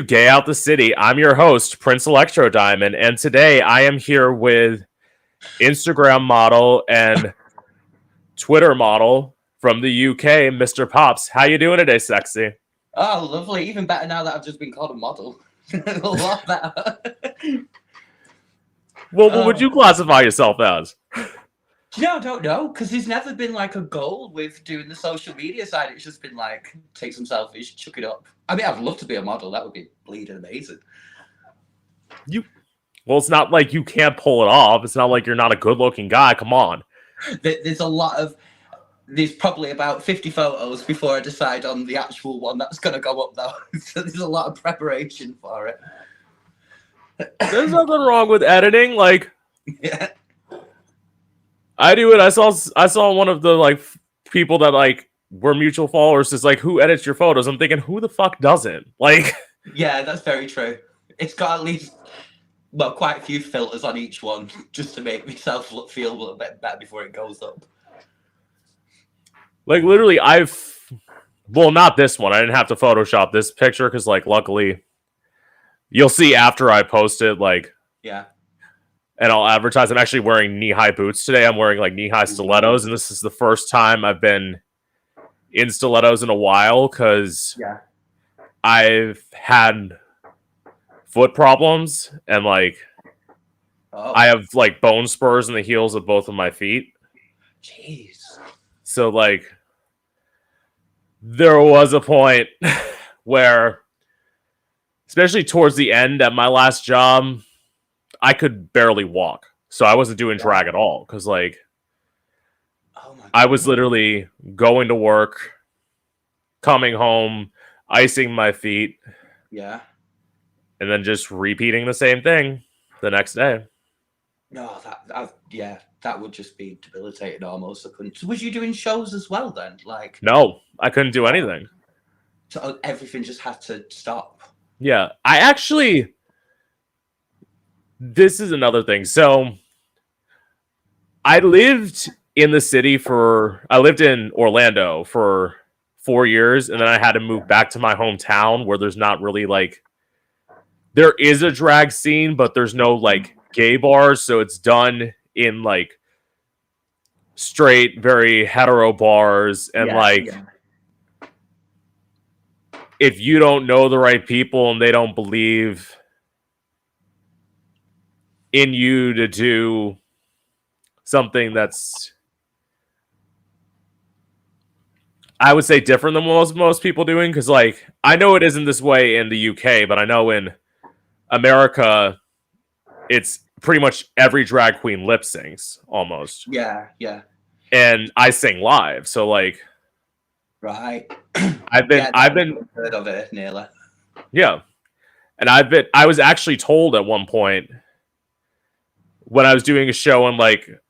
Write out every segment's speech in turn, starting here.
Gay Out the City. I'm your host, Prince Electro Diamond, and today I am here with Instagram model and Twitter model from the UK, Mr. Pops. How you doing today, sexy? Oh, lovely. Even better now that I've just been called a model. A lot better. Well, what would you classify yourself as? I don't know, because there's never been like a goal with doing the social media side. It's just been like, take some selfies, chuck it up. I mean, I'd love to be a model. That would be bleeding amazing. Well, it's not like you can't pull it off. It's not like you're not a good-looking guy. Come on. There's probably about 50 photos before I decide on the actual one that's going to go up, though. So there's a lot of preparation for it. There's nothing wrong with editing. Like, Yeah. I do it. I saw one of the people that were mutual followers is like, who edits your photos? I'm thinking, who the fuck doesn't? Like, Yeah, that's very true. It's got at least, quite a few filters on each one just to make myself feel a little bit better before it goes up. like literally, not this one. I didn't have to Photoshop this picture because, luckily, you'll see after I post it, Yeah. and I'll advertise. I'm actually wearing knee-high boots today. I'm wearing knee-high stilettos, and this is the first time I've been in stilettos in a while because I've had foot problems and I have bone spurs in the heels of both of my feet. Jeez. So there was a point where, especially towards the end at my last job, I could barely walk. So I wasn't doing drag at all because I was literally going to work, coming home, icing my feet. Yeah. And then just repeating the same thing the next day. No, that would just be debilitating almost. I couldn't. So was you doing shows as well then? No, I couldn't do anything. So everything just had to stop. Yeah, this is another thing. So I lived in Orlando for 4 years, and then I had to move back to my hometown where there's not really there is a drag scene, but there's no gay bars, so it's done in straight, very hetero bars, and if you don't know the right people and they don't believe in you to do something that's, I would say, different than most people doing, because I know it isn't this way in the UK, but I know in America it's pretty much every drag queen lip syncs almost. Yeah. And I sing live, so right. I've been heard of it nearly. Yeah. And I was actually told at one point when I was doing a show in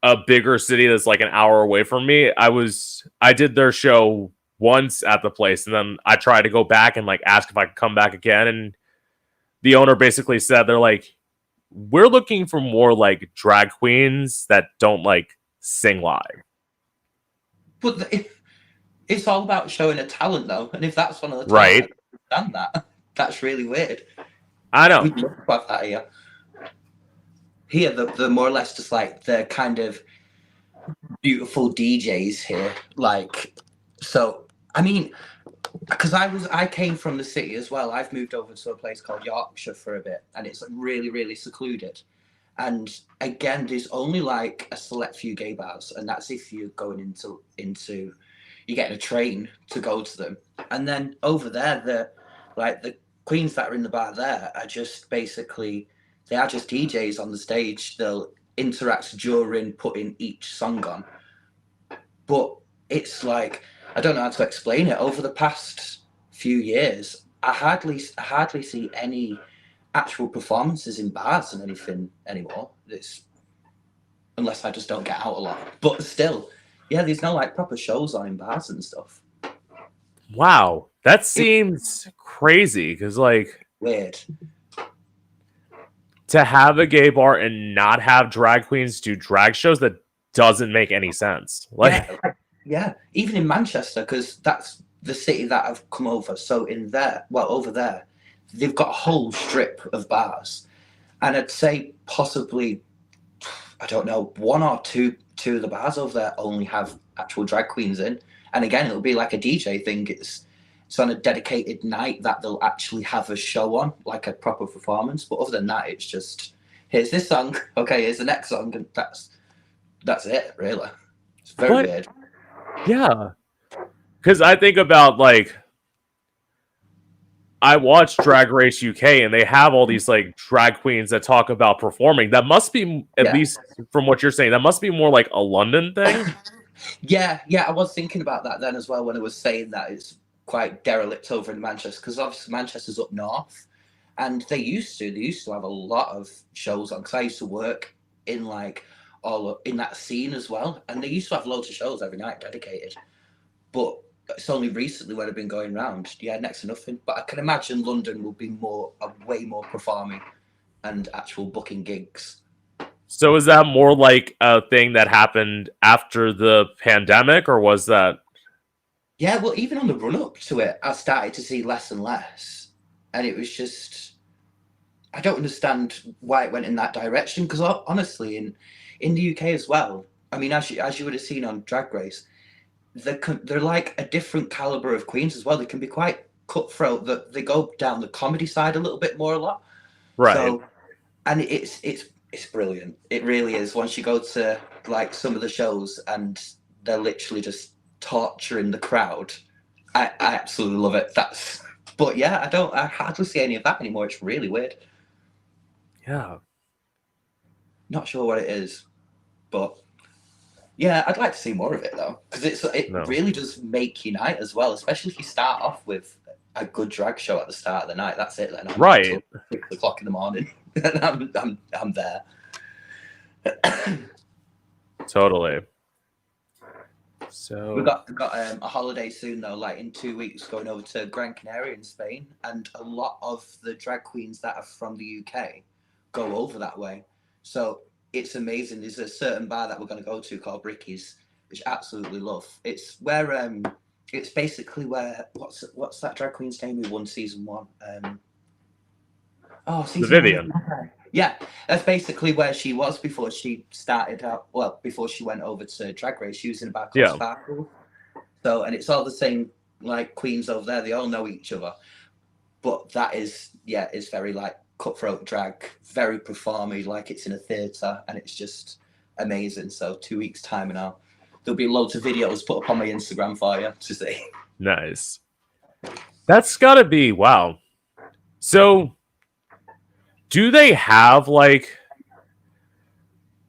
a bigger city that's an hour away from me, I did their show once at the place, and then I tried to go back and ask if I could come back again, and the owner basically said, they're we're looking for more drag queens that don't sing live. But it's all about showing a talent, though, and if that's one of the talents, right, I understand that. That's really weird. I know. We'd love to have that here. Here, the more or less just the kind of beautiful DJs here, so. I mean, because I came from the city as well. I've moved over to a place called Yorkshire for a bit, and it's really, really secluded. And again, there's only a select few gay bars, and that's if you're going into you're getting a train to go to them. And then over there, the queens that are in the bar there are just basically, they are just DJs on the stage. They'll interact during putting each song on, but it's I don't know how to explain it. Over the past few years, I hardly see any actual performances in bars and anything anymore. Unless I just don't get out a lot. But still, yeah, there's no proper shows on in bars and stuff. Wow, that seems crazy because weird to have a gay bar and not have drag queens do drag shows. That doesn't make any sense. Yeah, even in Manchester, because that's the city that I've come over. So over there, they've got a whole strip of bars, and I'd say possibly, I don't know, one or two of the bars over there only have actual drag queens in. And again, it'll be like a DJ thing. It's on a dedicated night that they'll actually have a show on, like a proper performance. But other than that, it's just here's this song, okay, here's the next song, and that's it, really. It's very weird. Yeah, because I think about like I watch Drag Race UK, and they have all these like drag queens that talk about performing. That must be, at least from what you're saying, that must be more like a London thing. Yeah, I was thinking about that then as well when I was saying that it's quite derelict over in Manchester, because obviously Manchester's up north, and they used to have a lot of shows on, because I used to work in like all in that scene as well, and they used to have loads of shows every night dedicated. But it's only recently when I've been going round, next to nothing. But I can imagine London will be way more performing and actual booking gigs. So is that more like a thing that happened after the pandemic, or was that? Yeah, well, even on the run up to it, I started to see less and less, and it was just, I don't understand why it went in that direction. Because honestly, in the UK as well, I mean, as you would have seen on Drag Race, they're like a different caliber of queens as well. They can be quite cutthroat. That they go down the comedy side a little bit more a lot. Right. So, and it's brilliant. It really is. Once you go to like some of the shows and they're literally just torturing the crowd, I absolutely love it. But yeah, I hardly see any of that anymore. It's really weird. Yeah. Not sure what it is, but yeah, I'd like to see more of it though, because it really does make your night as well, especially if you start off with a good drag show at the start of the night. That's it then. Right. 6 o'clock in the morning, and I'm there. Totally. So we've got a holiday soon though, like in 2 weeks, going over to Gran Canaria in Spain, and a lot of the drag queens that are from the UK go over that way. So it's amazing. There's a certain bar that we're going to go to called Ricky's, which I absolutely love. It's where it's basically where what's that drag queen's name who won season 1? Season Vivian. 1. Yeah, that's basically where she was before she started out. Well, before she went over to Drag Race, she was in a bar called Sparkle. So, and it's all the same like queens over there. They all know each other, but that is it's very like cutthroat drag, very performy, like it's in a theatre, and it's just amazing. So 2 weeks time and there'll be loads of videos put up on my Instagram for you to see. Nice. That's gotta be wow. So do they have like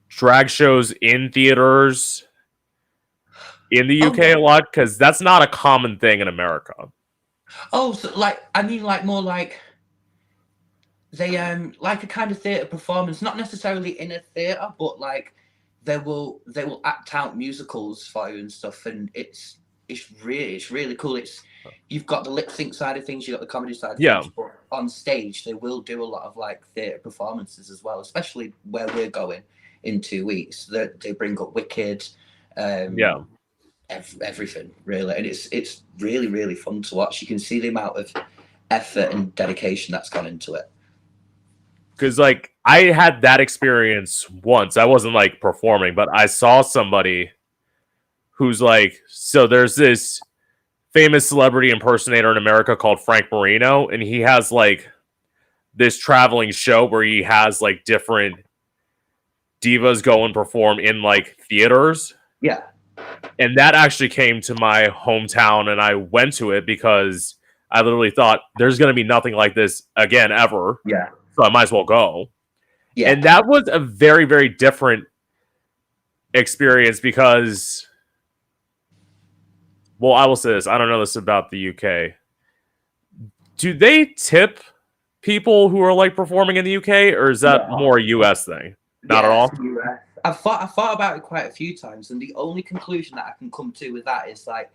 drag shows in theaters in the UK a lot? Because that's not a common thing in America. Oh, so like I mean, like more like they like a kind of theatre performance, not necessarily in a theatre, but like they will act out musicals for you and stuff, and it's really cool. You've got the lip sync side of things, you've got the comedy side of things, but on stage they will do a lot of like theatre performances as well, especially where we're going in 2 weeks. They bring up Wicked, everything really, and it's really, really fun to watch. You can see the amount of effort and dedication that's gone into it. Because like I had that experience once. I wasn't like performing, but I saw somebody who's like, so there's this famous celebrity impersonator in America called Frank Marino, and he has like this traveling show where he has like different divas go and perform in like theaters. Yeah. And that actually came to my hometown, and I went to it because I literally thought there's going to be nothing like this again ever. Yeah. So I might as well go. Yeah. And that was a very, very different experience because, well, I will say this. I don't know this about the UK. Do they tip people who are like performing in the UK, or is that more a US thing? Not at all? US. I've thought about it quite a few times, and the only conclusion that I can come to with that is like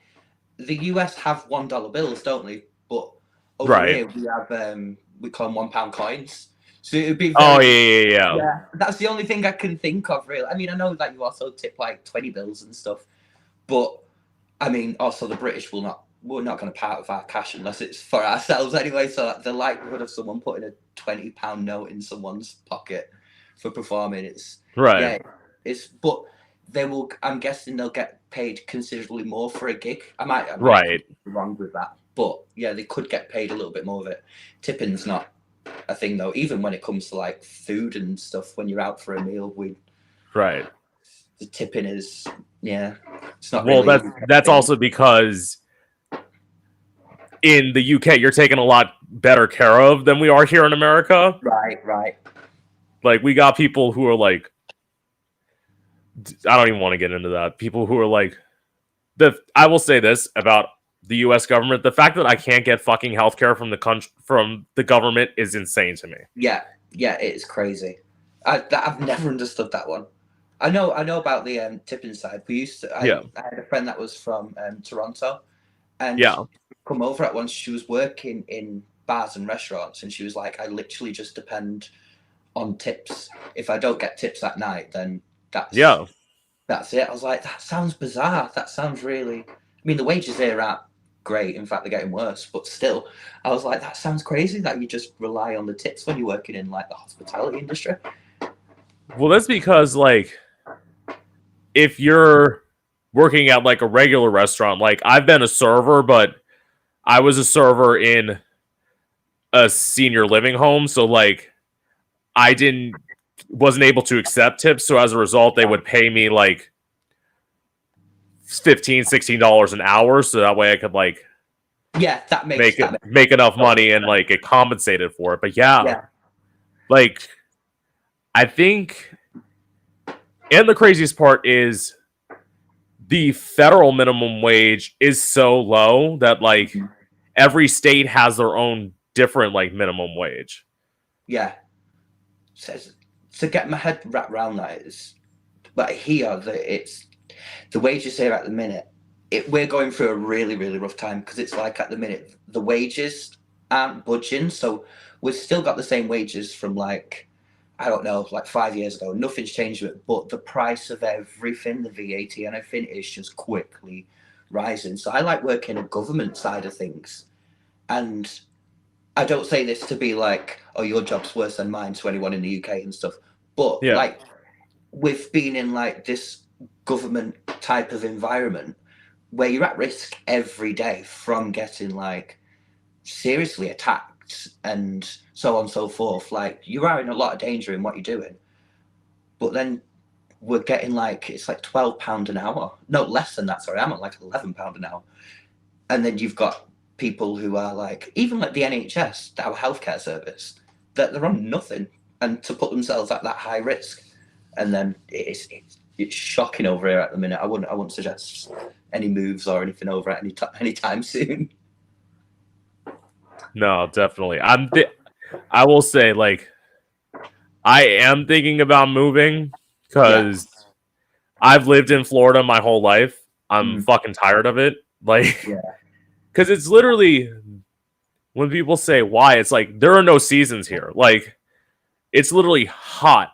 the US have $1 bills, don't they? But over here we have we call them £1 coins. So it would be yeah. That's the only thing I can think of, really. I mean, I know that you also tip like 20 bills and stuff, but I mean, also the British will not we're not going to part with our cash unless it's for ourselves anyway. So the likelihood of someone putting a £20 note in someone's pocket for performing, Right. yeah, it's but they will. I'm guessing they'll get paid considerably more for a gig. I might Right. be wrong with that, but yeah, they could get paid a little bit more of it. Tipping's not a thing though. Even when it comes to like food and stuff, when you're out for a meal, Right. the tipping is it's not Well, really. that's also because in the UK you're taken a lot better care of than we are here in America. Right. Like we got people who are like, I don't even want to get into that. People who are like, I will say this about the U.S. government: the fact that I can't get fucking healthcare from the government is insane to me. Yeah, it is crazy. I've never understood that one. I know about the tipping side. I Yeah. had a friend that was from Toronto, and Yeah. she come over at once. She was working in bars and restaurants, and she was like, "I literally just depend on tips. If I don't get tips that night, then that's Yeah. that's it." I was like, "That sounds bizarre. That sounds really." I mean, the wages here aren't great. In fact, they're getting worse. But still, I was like, "That sounds crazy that you just rely on the tips when you're working in like the hospitality industry." Well, that's because like if you're working at like a regular restaurant, like I've been a server, but I was a server in a senior living home, so like I wasn't able to accept tips, so as a result they would pay me like $15-16 an hour, so that way I could like Yeah, that makes make enough money and like get compensated for it. But yeah, yeah, like I think, and the craziest part is the federal minimum wage is so low that like every state has their own different like minimum wage. yeah. So, to get my head wrapped around that is, but here it's the wages here at the minute. We're going through a really really rough time because it's like at the minute the wages aren't budging, so we've still got the same wages from like I don't know, like 5 years ago. Nothing's changed with it, but the price of everything, the VAT and everything, is just quickly rising. So I like working a government side of things, and I don't say this to be like, oh, your job's worse than mine to anyone in the UK and stuff, but Yeah. like with being in like this government type of environment where you're at risk every day from getting like seriously attacked and so on and so forth, like you are in a lot of danger in what you're doing. But then we're getting like it's like £12 an hour, no less than that. Sorry, I'm at like £11 an hour, and then you've got people who are like even like the NHS, our healthcare service, that they're on nothing, and to put themselves at that high risk, and then it's shocking over here at the minute. I wouldn't suggest any moves or anything over at anytime soon. No, definitely. I will say like I am thinking about moving because I've lived in Florida my whole life. I'm fucking tired of it. Like, Yeah. because it's literally when people say why, it's like there are no seasons here. Like, it's literally hot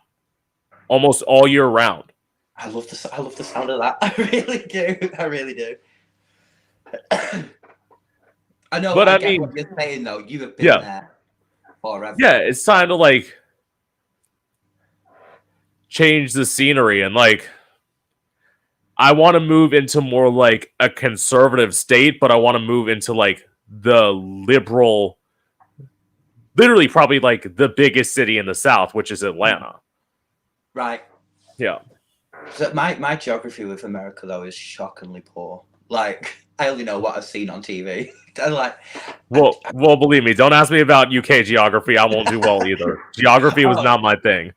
almost all year round. I love the sound of that. I really do. I really do. I know. But I I get mean, what you're saying though. You have been yeah, there forever. yeah, it's time to like change the scenery and like I want to move into more like a conservative state, but I want to move into like the liberal, literally probably like the biggest city in the South, which is Atlanta. Right. Yeah. So my geography with America though is shockingly poor. Like I only know what I've seen on TV. And like, well, believe me, don't ask me about UK geography. I won't do well either. Geography was not my thing.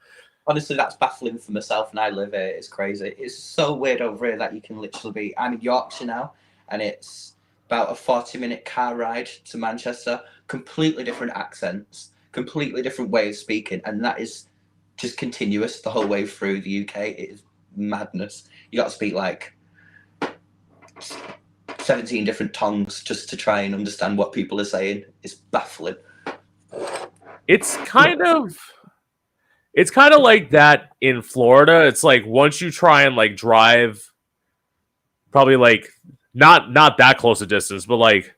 Honestly, that's baffling for myself, and I live here. It's crazy. It's so weird over here that you can literally be. I'm in Yorkshire now, and it's about a 40-minute car ride to Manchester. Completely different accents, completely different way of speaking, and that is just continuous the whole way through the UK. It is madness. You got to speak like 17 different tongues just to try and understand what people are saying. It's baffling. It's kind of like that in Florida. It's like once you try and like drive probably like not that close a distance, but like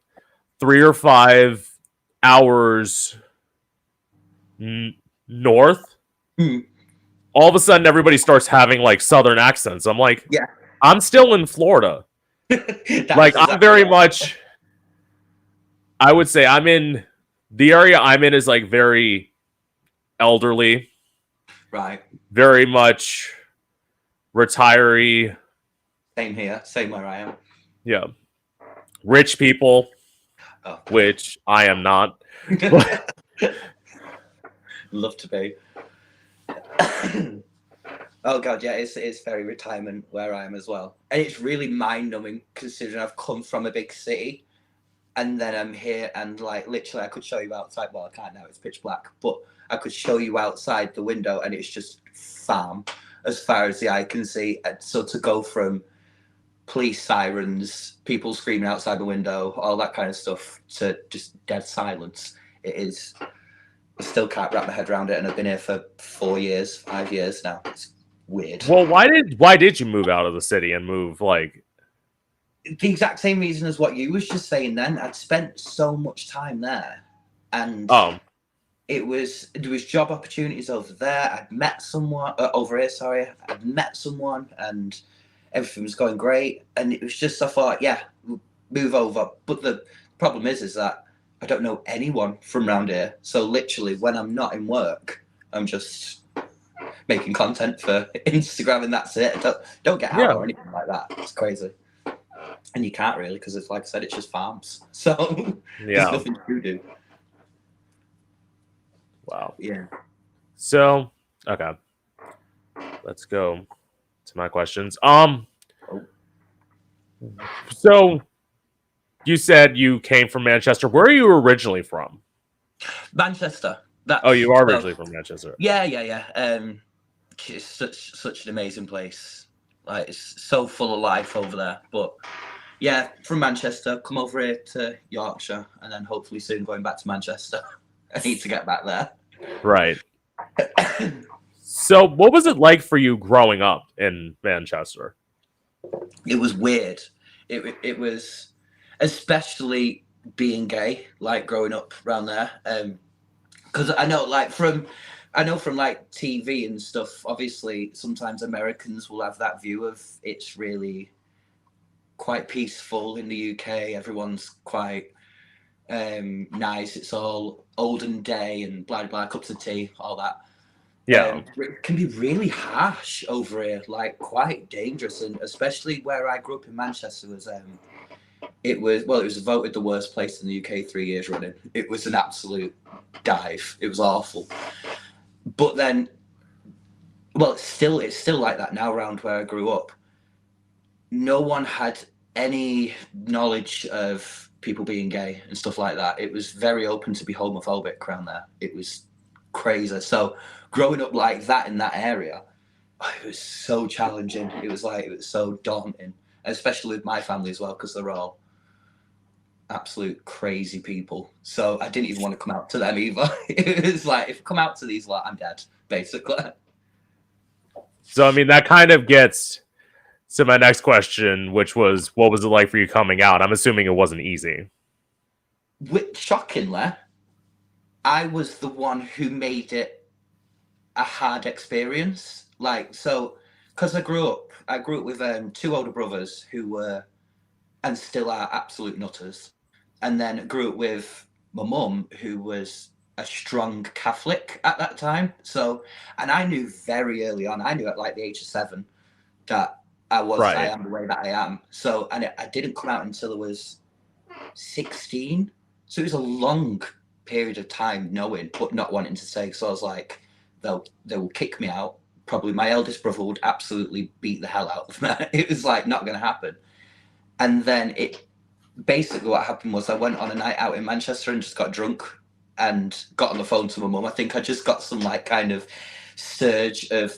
3 or 5 hours north. Hmm. All of a sudden, everybody starts having like southern accents. I'm like, Yeah. I'm still in Florida. That Like, is I'm exactly very it. much. I would say I'm in the area I'm in is like very elderly, Right. very much retiree. Same here. Same where I am. Yeah, rich people, Oh, which I am not. God. Love to be. Oh god, yeah, it's very retirement where I am as well, and it's really mind numbing considering I've come from a big city, and then I'm here, and like literally, I could show you outside. Well, I can't now; it's pitch black, but I could show you outside the window, and it's just farm as far as the eye can see. And so to go from police sirens, people screaming outside the window, all that kind of stuff, to just dead silence, it is. I still can't wrap my head around it, and I've been here for 4 years, 5 years now. It's weird. Well, why did you move out of the city and move like? The exact same reason as what you was just saying. Then I'd spent so much time there, and Oh, there was job opportunities over there. I'd met someone over here. Sorry, I'd met someone, and everything was going great. And it was just I thought, yeah, move over. But the problem is that I don't know anyone from around here. So literally, when I'm not in work, I'm just making content for Instagram, and that's it. Don't get out yeah, or anything like that. It's crazy. And you can't really because it's like I said, it's just farms. So there's yeah. nothing to do. Wow. Yeah. So, okay, let's go to my questions. So you said you came from Manchester. Where are you originally from? Manchester. Oh, you are Well, originally from Manchester. yeah. It's such an amazing place. Like it's so full of life over there. But yeah, from Manchester, come over here to Yorkshire, and then hopefully soon going back to Manchester. I need to get back there. Right. So, what was it like for you growing up in Manchester? It was weird. It was, especially being gay, like growing up around there. Because I know, from like TV and stuff. Obviously, sometimes Americans will have that view of it's really quite peaceful in the UK. Everyone's quite nice. It's all olden day and blah blah, cups of tea, all that. Yeah. It can be really harsh over here, like quite dangerous, and especially where I grew up in Manchester it was voted the worst place in the UK 3 years running. It was an absolute dive. It was awful. But then, well, it's still like that now around where I grew up. No one had any knowledge of people being gay and stuff like that. It was very open to be homophobic around there. It was crazy. So growing up like that in that area, it was so challenging. It was so daunting, especially with my family as well, because they're all absolute crazy people. So I didn't even want to come out to them either. It was like, if I come out to these lot, I'm dead, basically. So, I mean, that kind of gets to my next question, which was, what was it like for you coming out? I'm assuming it wasn't easy. Shockingly, I was the one who made it a hard experience. Like, so, because I grew up with two older brothers who were and still are absolute nutters, and then grew up with my mum who was a strong Catholic at that time. So, and I knew very early on. I knew at like the age of 7 that I Right. am the way that I am. So, and I didn't come out until I was 16. So it was a long period of time knowing, but not wanting to say. So I was like, they will kick me out. Probably my eldest brother would absolutely beat the hell out of me. It was like not going to happen. And then basically what happened was I went on a night out in Manchester and just got drunk and got on the phone to my mum. I think I just got some like kind of surge of,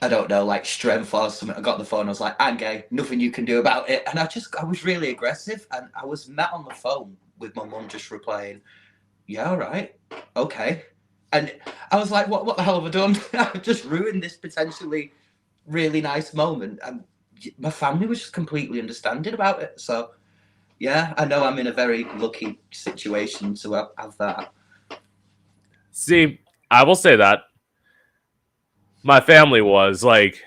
I don't know, like strength or something. I got on the phone. I was like, I'm gay. Nothing you can do about it. And I was really aggressive. And I was met on the phone with my mum just replying, yeah, all right. Okay. And I was like, what the hell have I done? I've just ruined this potentially really nice moment. And my family was just completely understanding about it. So yeah, I know I'm in a very lucky situation to have that. See, I will say that my family was like,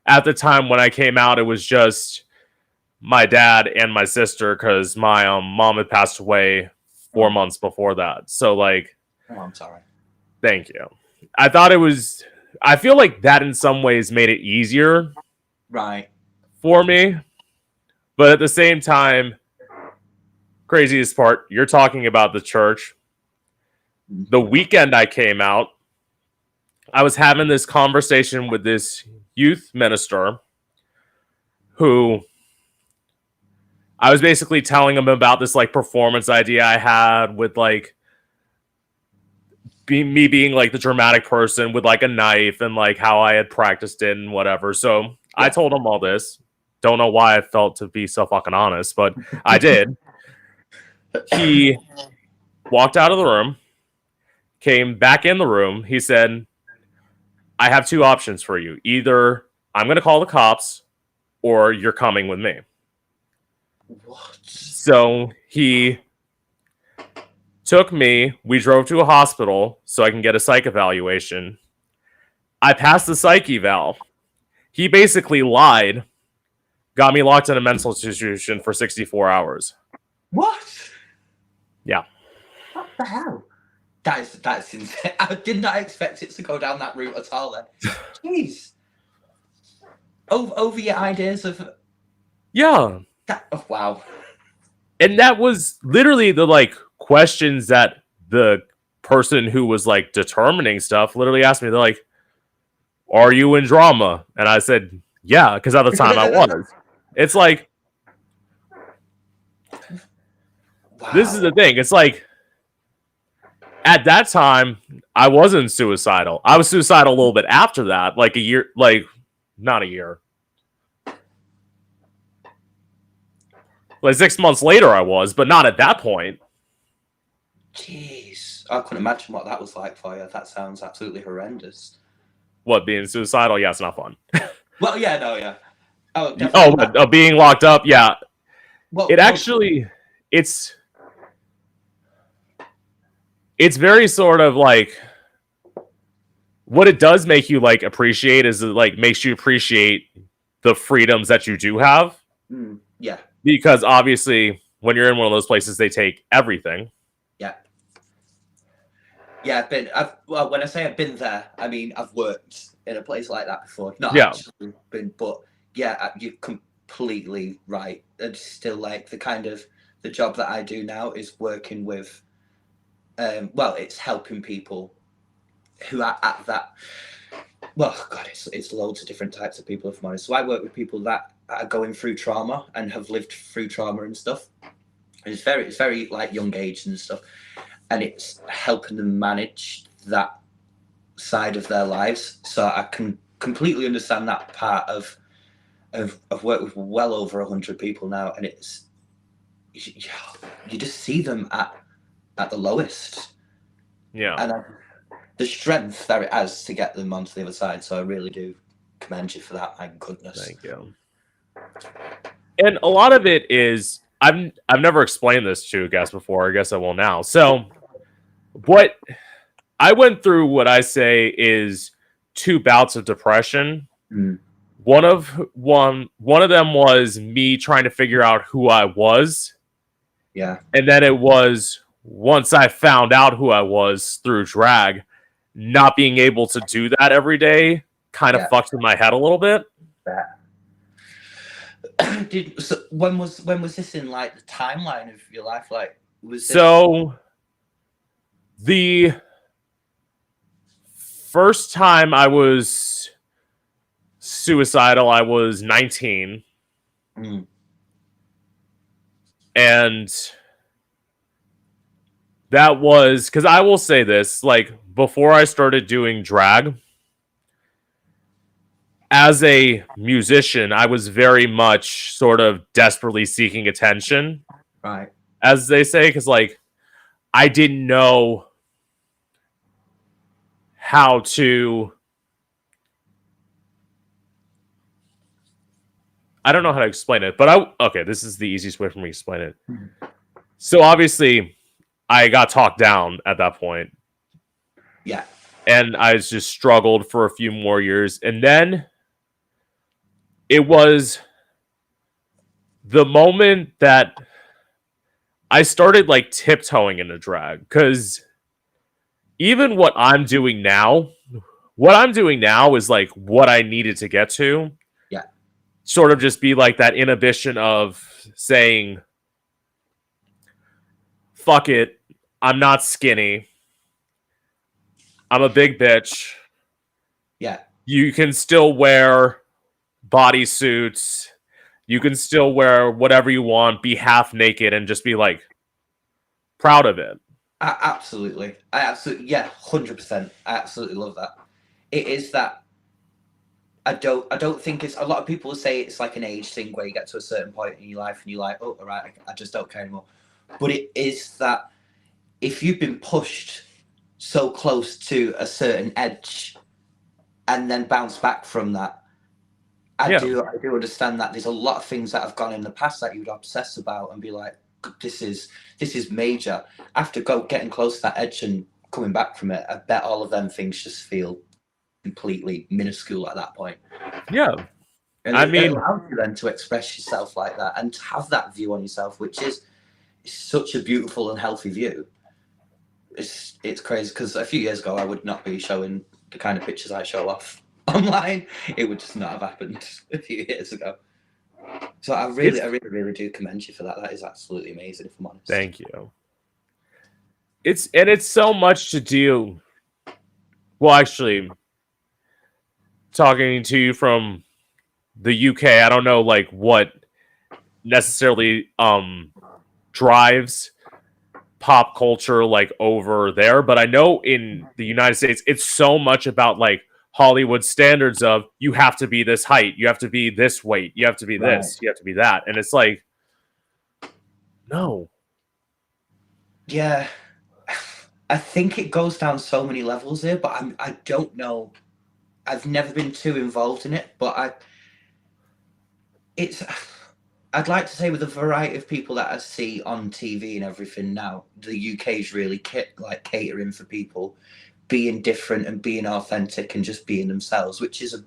at the time when I came out, it was just my dad and my sister because my mom had passed away 4 months before that. So like, Oh, I'm sorry. thank you. I thought it was. I feel like that in some ways made it easier Right. for me, but at the same time, craziest part, you're talking about the church. The weekend I came out, I was having this conversation with this youth minister who I was basically telling him about this like performance idea I had with like me being like the dramatic person with like a knife and like how I had practiced it and whatever. So I told him all this. Don't know why I felt to be so fucking honest, but I did. He walked out of the room, came back in the room. He said, I have two options for you. Either I'm going to call the cops or you're coming with me. What? So he took me. We drove to a hospital so I can get a psych evaluation. I passed the psych eval. He basically lied, got me locked in a mental institution for 64 hours. What? Yeah. What the hell? That's insane. I did not expect it to go down that route at all. Then, jeez. Over your ideas of Yeah. that. Oh, wow. And that was literally the like questions that the person who was like determining stuff literally asked me. They're like, are you in drama? And I said, yeah, because at the time I was. It's like, Wow. this is the thing. It's like, at that time, I wasn't suicidal. I was suicidal a little bit after that, like a year, like not a year. Like 6 months later, I was, but not at that point. Jeez. I couldn't imagine what that was like for you. That sounds absolutely horrendous. What, being suicidal? Yeah, it's not fun. Well, yeah, no, yeah. Oh, definitely. Being locked up? Yeah. Well, It actually, it's very sort of like, what it does make you like appreciate is it like makes you appreciate the freedoms that you do have. Yeah. Because obviously, when you're in one of those places, they take everything. Yeah. Yeah, well, when I say I've been there, I mean I've worked in a place like that before. Not actually been, but yeah, you're completely right. It's still like the job that I do now is working with, well, it's helping people who are at that. Well, God, it's loads of different types of people, if I'm honest. So I work with people that are going through trauma and have lived through trauma and stuff. And it's very like young age and stuff, and it's helping them manage that side of their lives. So I can completely understand that part of I've worked with well over 100 people now, and it's you just see them at the lowest. Yeah. And the strength that it has to get them onto the other side. So I really do commend you for that. My goodness. Thank you. And a lot of it is I've never explained this to guests before. I guess I will now. So what I went through, what I say is 2 bouts of depression. One of them was me trying to figure out who I was. Yeah. And then it was once I found out who I was through drag, not being able to do that every day kind of fucked with my head a little bit. So when was this in like the timeline of your life? Like, was this... So the first time I was suicidal, I was 19. And that was because I will say this, like before I started doing drag, as a musician, I was very much sort of desperately seeking attention. Right. As they say, because like I didn't know how to I don't know how to explain it, but okay, this is the easiest way for me to explain it. So obviously, I got talked down at that point. Yeah. And I just struggled for a few more years. And then it was the moment that I started like tiptoeing into drag. Because even what I'm doing now is like what I needed to get to. Yeah. Sort of just be like that inhibition of saying, fuck it, I'm not skinny. I'm a big bitch. Yeah. You can still wear bodysuits. You can still wear whatever you want, be half naked, and just be like proud of it. Absolutely. I absolutely, yeah, 100%. I absolutely love that. It is that. I don't think it's, a lot of people say it's like an age thing where you get to a certain point in your life and you're like, oh, all right, I just don't care anymore. But it is that if you've been pushed so close to a certain edge and then bounce back from that, I do understand that there's a lot of things that have gone in the past that you'd obsess about and be like, this is major. After getting close to that edge and coming back from it, I bet all of them things just feel completely minuscule at that point. Yeah. And I it mean, allows you then to express yourself like that and to have that view on yourself, which is such a beautiful and healthy view. It's crazy because a few years ago I would not be showing the kind of pictures I show off online. It would just not have happened a few years ago. So I really do commend you for that. That is absolutely amazing, if I'm honest. Thank you. It's so much to do. Well, actually, talking to you from the UK, I don't know like what necessarily drives pop culture like over there, but I know in the United States it's so much about like Hollywood standards of you have to be this height, you have to be this weight, you have to be this, you have to be that. And it's like, no. Yeah. I think it goes down so many levels here, but I don't know. I've never been too involved in it, but I'd like to say with the variety of people that I see on TV and everything now, the UK is really like catering for people being different and being authentic and just being themselves, which is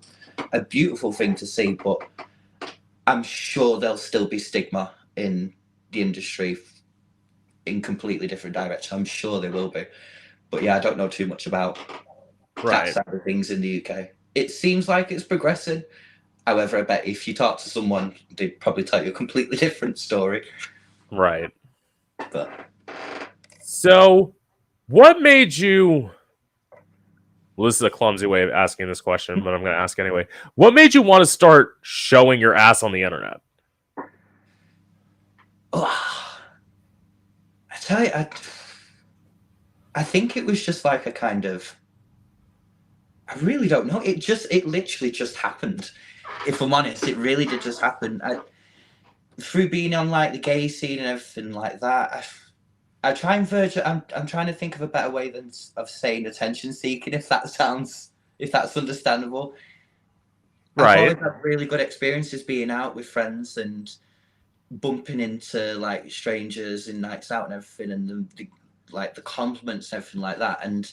a beautiful thing to see. But I'm sure there'll still be stigma in the industry in completely different direction. I'm sure there will be. But yeah, I don't know too much about that side of things in the UK. It seems like it's progressing. However, I bet if you talk to someone, they'd probably tell you a completely different story. Right. But so, what made you? Well, this is a clumsy way of asking this question, but I'm going to ask anyway. What made you want to start showing your ass on the internet? I tell you, I think it was just like a kind of, I really don't know. It literally just happened. If I'm honest, it really did just happen. Through being on like the gay scene and everything like that, I try and verge. I'm trying to think of a better way than of saying attention seeking. If that's understandable. I've always had really good experiences being out with friends and bumping into like strangers in nights out and everything, and the compliments and everything like that. And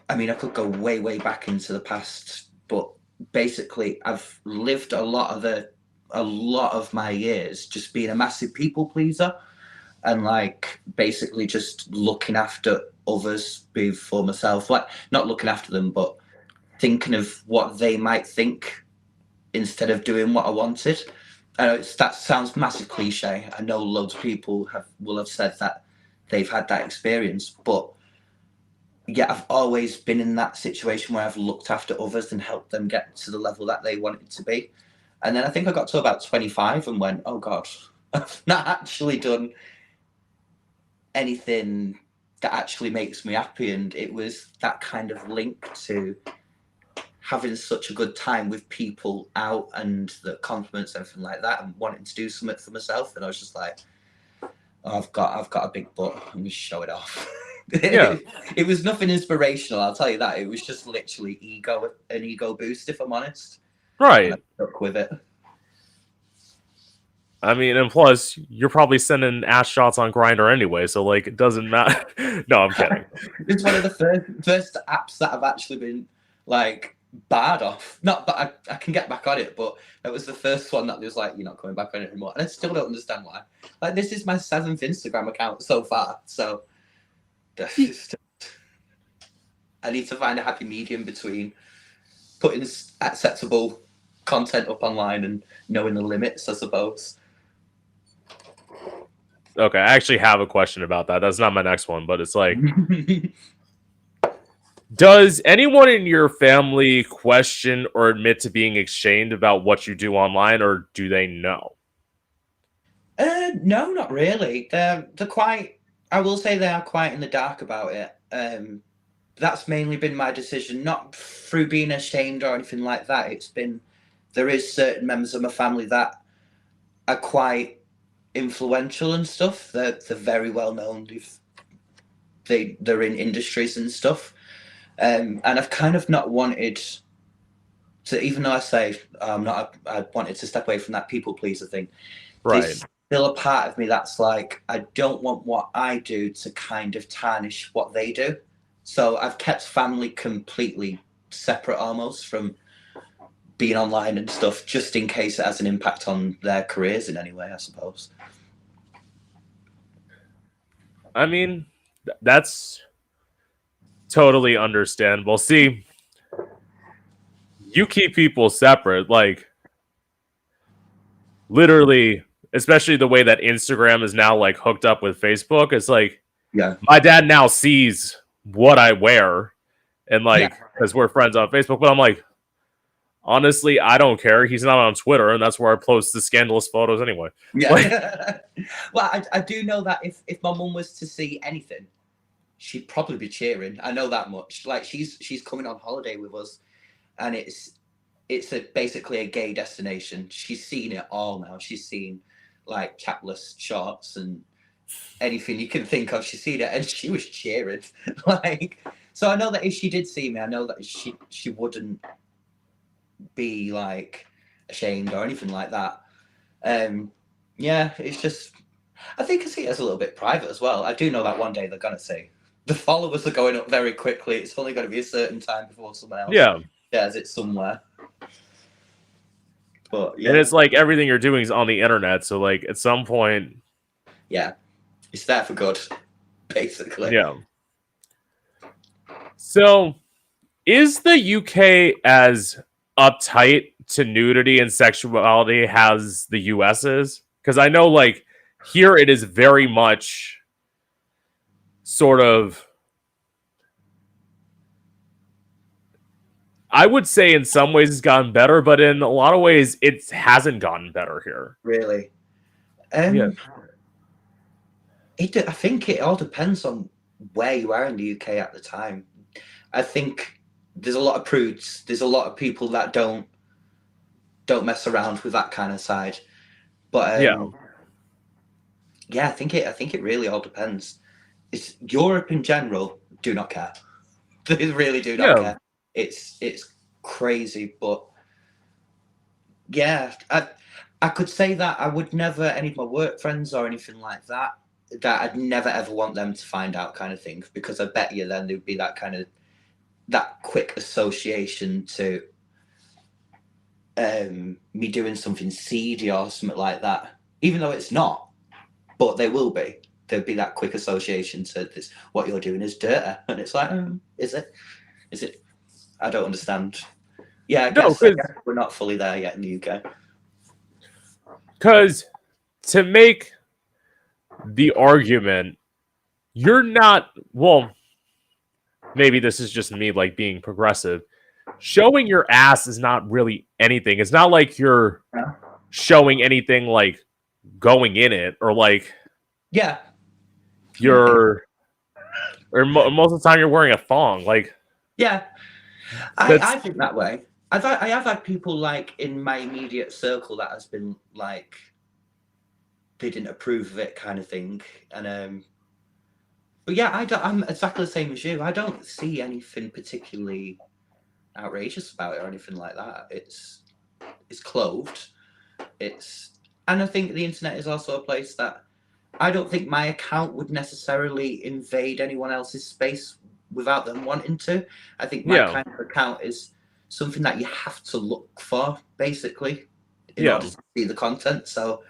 I could go way back into the past, but basically I've lived a lot of my years just being a massive people pleaser and like basically just looking after others before myself, like not looking after them but thinking of what they might think instead of doing what I wanted. I know that sounds massive cliche. I know loads of people will have said that they've had that experience, but yeah, I've always been in that situation where I've looked after others and helped them get to the level that they wanted to be. And then I think I got to about 25 and went, oh God, I've not actually done anything that actually makes me happy. And it was that kind of link to having such a good time with people out and the compliments and everything like that and wanting to do something for myself. And I was just like, oh, I've got a big butt. I'm just show it off. Yeah. It was nothing inspirational, I'll tell you that. It was just literally an ego boost, if I'm honest. and I Right. stuck with it. I mean, and plus, you're probably sending ass shots on Grinder anyway, so like, it doesn't matter. No, I'm kidding. It's one of the first apps that I've actually been like barred off. Not, but I can get back on it. But it was the first one that was like, you're not coming back on it anymore, and I still don't understand why. Like, this is my 7th Instagram account so far, so I need to find a happy medium between putting acceptable content up online and knowing the limits, I suppose. Okay, I actually have a question about that. That's not my next one, but it's like, does anyone in your family question or admit to being ashamed about what you do online, or do they know? No, not really. They're quite. I will say they are quite in the dark about it. That's mainly been my decision, not through being ashamed or anything like that. It's been there is certain members of my family that are quite influential and stuff. They're very well known. They're in industries and stuff. And I've kind of not wanted to, even though I say I'm not, I wanted to step away from that people pleaser thing. Right. There's still a part of me that's like, I don't want what I do to kind of tarnish what they do. So I've kept family completely separate almost from being online and stuff, just in case it has an impact on their careers in any way, I suppose. I mean, that's totally understandable. See, you keep people separate, like literally, especially the way that Instagram is now like hooked up with Facebook. It's like Yeah. my dad now sees what I wear, and like Yeah. because we're friends on Facebook. But I'm like, honestly, I don't care. He's not on Twitter, and that's where I post the scandalous photos anyway. Yeah. Like, Well, I do know that if my mum was to see anything, she'd probably be cheering. I know that much. Like, she's coming on holiday with us, and it's basically a gay destination. She's seen it all now. She's seen like capless shorts and anything you can think of. She's seen it, and she was cheering. Like, so I know that if she did see me, I know that she wouldn't be like ashamed or anything like that. Yeah, it's just I think I see it as a little bit private as well. I do know that one day they're gonna see the followers are going up very quickly. It's only going to be a certain time before someone else yeah, shares it somewhere. But and yeah, it's like everything you're doing is on the internet. So like at some point, yeah, it's there for good, basically. yeah. So is the UK as uptight to nudity and sexuality as the US is? Because I know, like, here it is very much sort of. I would say in some ways it's gotten better, but in a lot of ways it hasn't gotten better here. Really. Yeah. I think it all depends on where you are in the UK at the time. I think there's a lot of prudes. There's a lot of people that don't mess around with that kind of side. But Yeah. yeah, I think it really all depends. It's Europe in general do not care. They really do not Yeah. care. It's crazy, but yeah, I could say that I would never any of my work friends or anything like that. That I'd never ever want them to find out, kind of thing, because I bet you then there'd be that kind of that quick association to me doing something seedy or something like that, even though it's not. But they will be. There'd be that quick association to this. What you're doing is dirty, and it's like, is it? Is it? I don't understand. Yeah, I No, guess we're not fully there yet in the UK. because to make the argument, you're not, well, maybe this is just me like being progressive. Showing your ass is not really anything. It's not like you're Yeah. showing anything like going in it or like Yeah, you're, or most of the time you're wearing a thong. Like, yeah. that's, I think that way. I have had people like in my immediate circle that has been like they didn't approve of it, kind of thing, and but yeah, I'm exactly the same as you. I don't see anything particularly outrageous about it or anything like that. It's is clothed. And I think the internet is also a place that I don't think my account would necessarily invade anyone else's space without them wanting to. I think my Yeah. kind of account is something that you have to look for, basically, in Yeah. order to see the content. So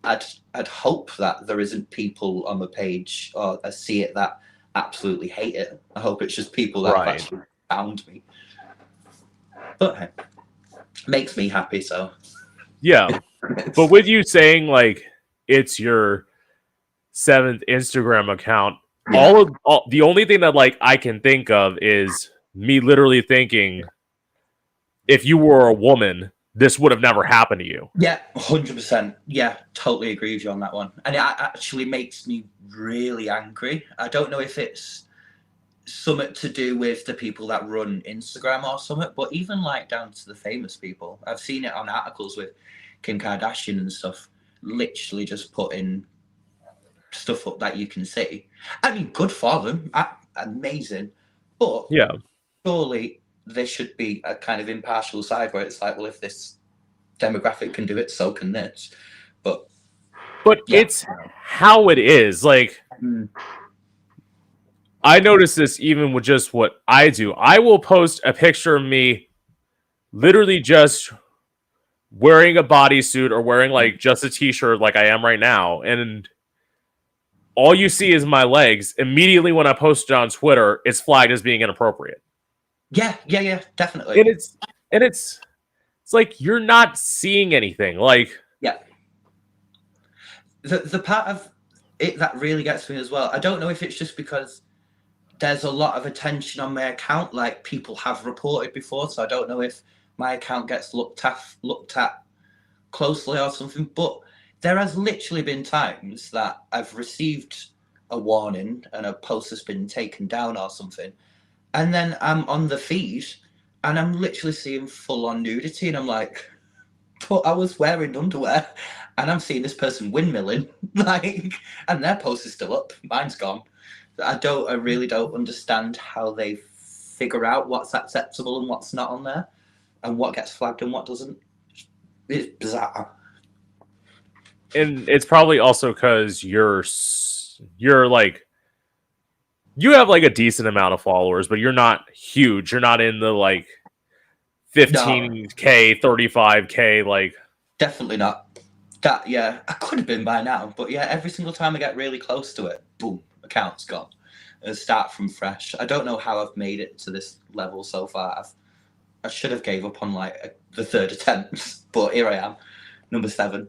I'd hope that there isn't people on the page or I see it that absolutely hate it. I hope it's just people that have Right. actually found me. But hey, makes me happy, so Yeah. But with you saying like it's your 7th Instagram account, yeah. all the only thing that like I can think of is me literally thinking if you were a woman, this would have never happened to you. Yeah, 100%. Yeah, totally agree with you on that one. And it actually makes me really angry. I don't know if it's something to do with the people that run Instagram or something, but even like down to the famous people. I've seen it on articles with Kim Kardashian and stuff, literally just putting stuff up that you can see. I mean, good for them. Amazing. But Yeah. surely there should be a kind of impartial side where it's like, well, if this demographic can do it, so can this. But yeah. It's how it is. Like I notice this even with just what I do. I will post a picture of me literally just wearing a bodysuit or wearing like just a t-shirt like I am right now, and all you see is my legs. Immediately when I post it on Twitter, it's flagged as being inappropriate. Yeah, definitely. And it's like you're not seeing anything. Like yeah. The part of it that really gets me as well, I don't know if it's just because there's a lot of attention on my account, like people have reported before, so I don't know if my account gets looked at closely or something, but there has literally been times that I've received a warning and a post has been taken down or something, and then I'm on the feed and I'm literally seeing full on nudity, and I'm like, but I was wearing underwear and I'm seeing this person windmilling, like, and their post is still up, mine's gone. I really don't understand how they figure out what's acceptable and what's not on there, and what gets flagged and what doesn't. It's bizarre. And it's probably also because you're like you have like a decent amount of followers, but you're not huge. You're not in the like 15K, 35K, like definitely not. That yeah, I could have been by now, but yeah, every single time I get really close to it, boom, account's gone. And start from fresh. I don't know how I've made it to this level so far. I should have gave up on like the third attempt, but here I am, number 7.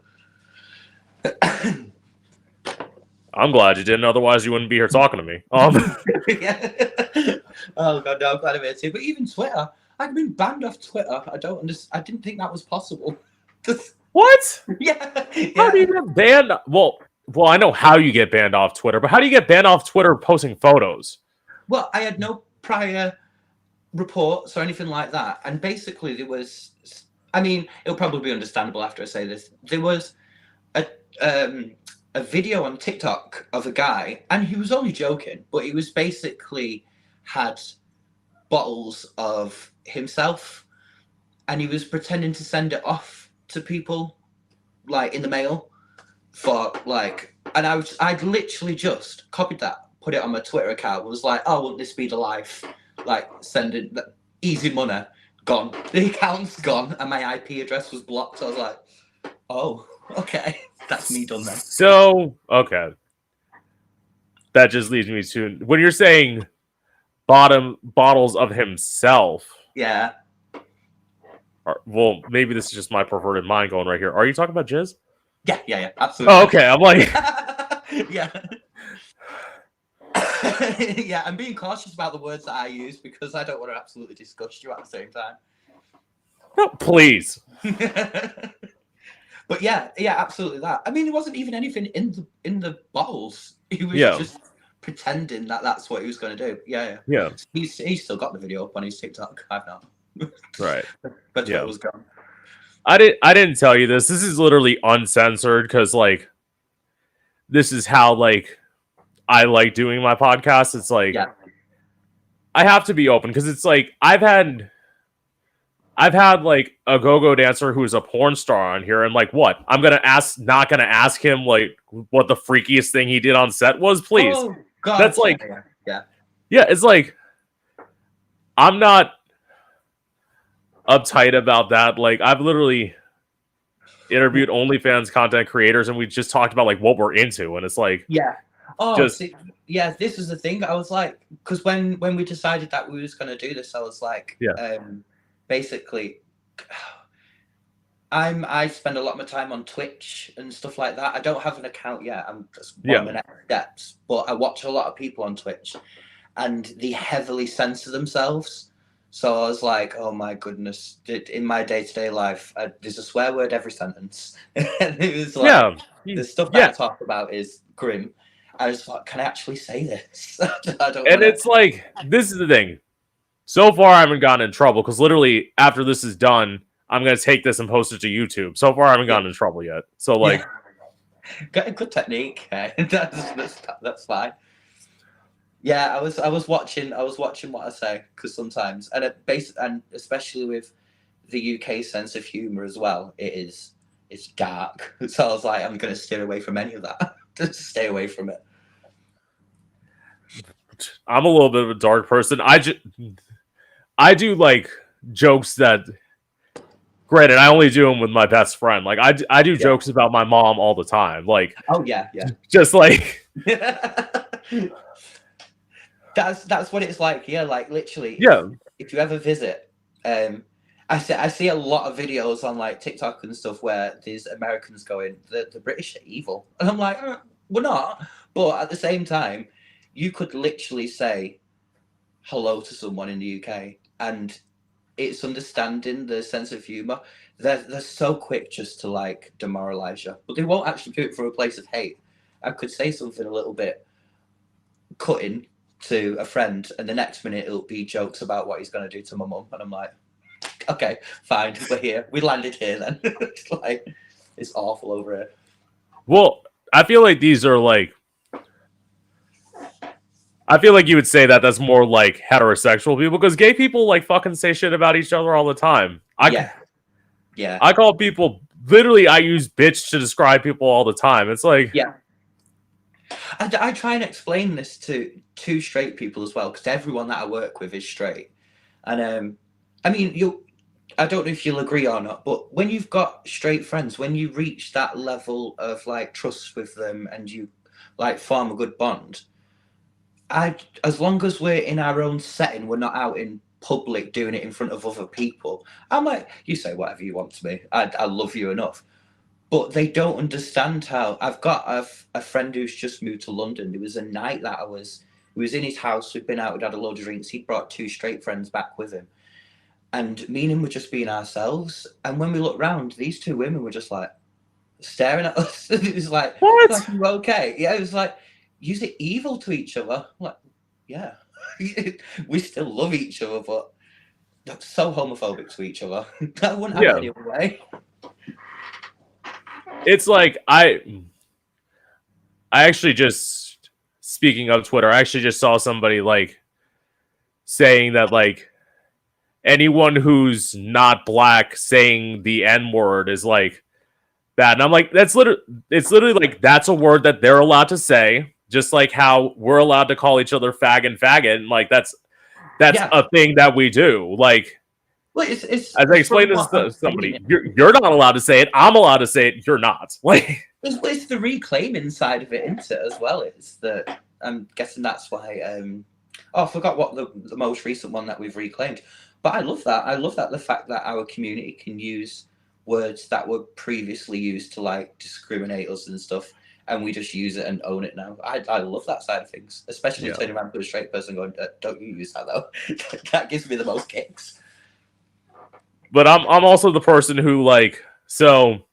I'm glad you didn't. Otherwise, you wouldn't be here talking to me. yeah. Oh god, no, I'm glad I'm here too. But even Twitter, I've been banned off Twitter. I don't understand. I didn't think that was possible. What? yeah. How do you get banned? Well, I know how you get banned off Twitter, but how do you get banned off Twitter posting photos? Well, I had no prior reports or anything like that, and basically there was. I mean, it'll probably be understandable after I say this. There was a video on TikTok of a guy, and he was only joking, but he was basically had bottles of himself, and he was pretending to send it off to people, like in the mail, for like, and I'd literally just copied that, put it on my Twitter account, was like, oh, wouldn't this be the life? Like, sending easy money, gone. The account's gone, and my IP address was blocked. So I was like, oh, okay. That's me done then. So, okay. That just leads me to when you're saying bottles of himself. Yeah. Well, maybe this is just my perverted mind going right here. Are you talking about jizz? Yeah, absolutely. Oh, okay. I'm like, yeah. yeah, I'm being cautious about the words that I use because I don't want to absolutely disgust you at the same time. no, please. But yeah, absolutely that. I mean, there wasn't even anything in the bottles. He was just pretending that that's what he was going to do. Yeah. He's still got the video up on his TikTok. I've not. Right. But it was gone. I didn't tell you this. This is literally uncensored because like this is how like I like doing my podcast. It's like I have to be open because it's like I've had I've had like a go-go dancer who's a porn star on here, and like, what? I'm gonna ask, not gonna ask him like what the freakiest thing he did on set was, please. Oh God, That's like, yeah. yeah, it's like I'm not uptight about that. Like, I've literally interviewed OnlyFans content creators, and we just talked about like what we're into, and it's like, Yeah. Oh, just see, yeah. This was the thing. I was like, because when we decided that we was going to do this, I was like, yeah, basically, I spend a lot of my time on Twitch and stuff like that. I don't have an account yet. I'm just one of my next steps, but I watch a lot of people on Twitch, and they heavily censor themselves. So I was like, oh my goodness! In my day-to-day life, there's a swear word every sentence, and it was like yeah, the stuff that yeah. I talk about is grim. I was like, can I actually say this? I don't And wanna... it's like, this is the thing. So far, I haven't gotten in trouble because literally after this is done, I'm gonna take this and post it to YouTube. So far, I haven't gotten in trouble yet. So like, got a good technique. That's fine. Yeah, I was watching what I say, because sometimes, and and especially with the UK sense of humor as well, it's dark. So I was like, I'm gonna steer away from any of that. Just stay away from it. I'm a little bit of a dark person. I do like jokes that. Granted, I only do them with my best friend. Like I do jokes about my mom all the time. Like, oh yeah, just like that's what it's like. Yeah, like literally. yeah, If you ever visit, I see a lot of videos on like TikTok and stuff where these Americans going, the British are evil, and I'm like, we're not. But at the same time, you could literally say hello to someone in the UK, and it's understanding the sense of humor. They're so quick just to like demoralize you, but they won't actually do it from a place of hate. I could say something a little bit cutting to a friend, and the next minute it'll be jokes about what he's going to do to my mum, and I'm like, okay, fine, we're here, we landed here then. It's like, it's awful over here. well, I feel like these are like, I feel like you would say that that's more like heterosexual people, because gay people like fucking say shit about each other all the time. Yeah. I call people, literally, I use bitch to describe people all the time. It's like, Yeah. I try and explain this to straight people as well, because everyone that I work with is straight. And I mean, I don't know if you'll agree or not, but when you've got straight friends, when you reach that level of like trust with them and you like form a good bond, as long as we're in our own setting, we're not out in public doing it in front of other people. I'm like, you say whatever you want to me. I love you enough. But they don't understand how. I've got a friend who's just moved to London. There was a night that he was in his house. We'd been out, we'd had a load of drinks. He'd brought two straight friends back with him. And me and him were just being ourselves. And when we looked round, these two women were just like staring at us. It was like, what? like, you okay? Yeah, it was like, you're evil to each other. I'm like, yeah. We still love each other, but that's so homophobic to each other. That wouldn't happen any other way. It's like, I actually just, speaking of Twitter, I actually just saw somebody like saying that like anyone who's not black saying the N-word is like bad. And I'm like, it's literally like, that's a word that they're allowed to say, just like how we're allowed to call each other fag and faggot. And like, that's a thing that we do. Like, well, it's as I explained this to somebody, you're not allowed to say it. I'm allowed to say it. You're not. Like, it's the reclaiming side of it, isn't it? As well, it's that I'm guessing that's why. I forgot what the most recent one that we've reclaimed, but I love that. I love that the fact that our community can use words that were previously used to like discriminate us and stuff, and we just use it and own it now. I love that side of things, especially turning around to a straight person going, "Don't you use that though?" That gives me the most kicks. But I'm also the person who like, so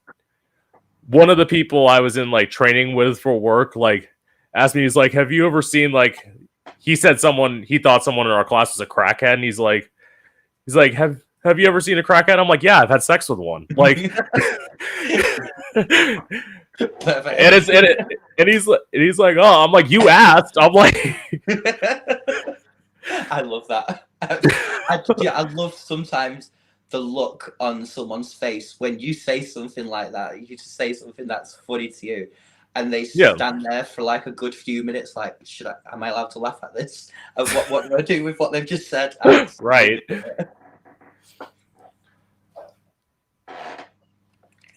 one of the people I was in like training with for work like asked me, he's like, have you ever seen like, he thought someone in our class was a crackhead, and he's like have you ever seen a crackhead? I'm like, yeah, I've had sex with one. Like, Perfect. And he's like, oh, I'm like, you asked. I'm like, I love that. I love sometimes the look on someone's face when you say something like that. You just say something that's funny to you, and they stand there for like a good few minutes, like, am I allowed to laugh at this? And what do I do with what they've just said? Right.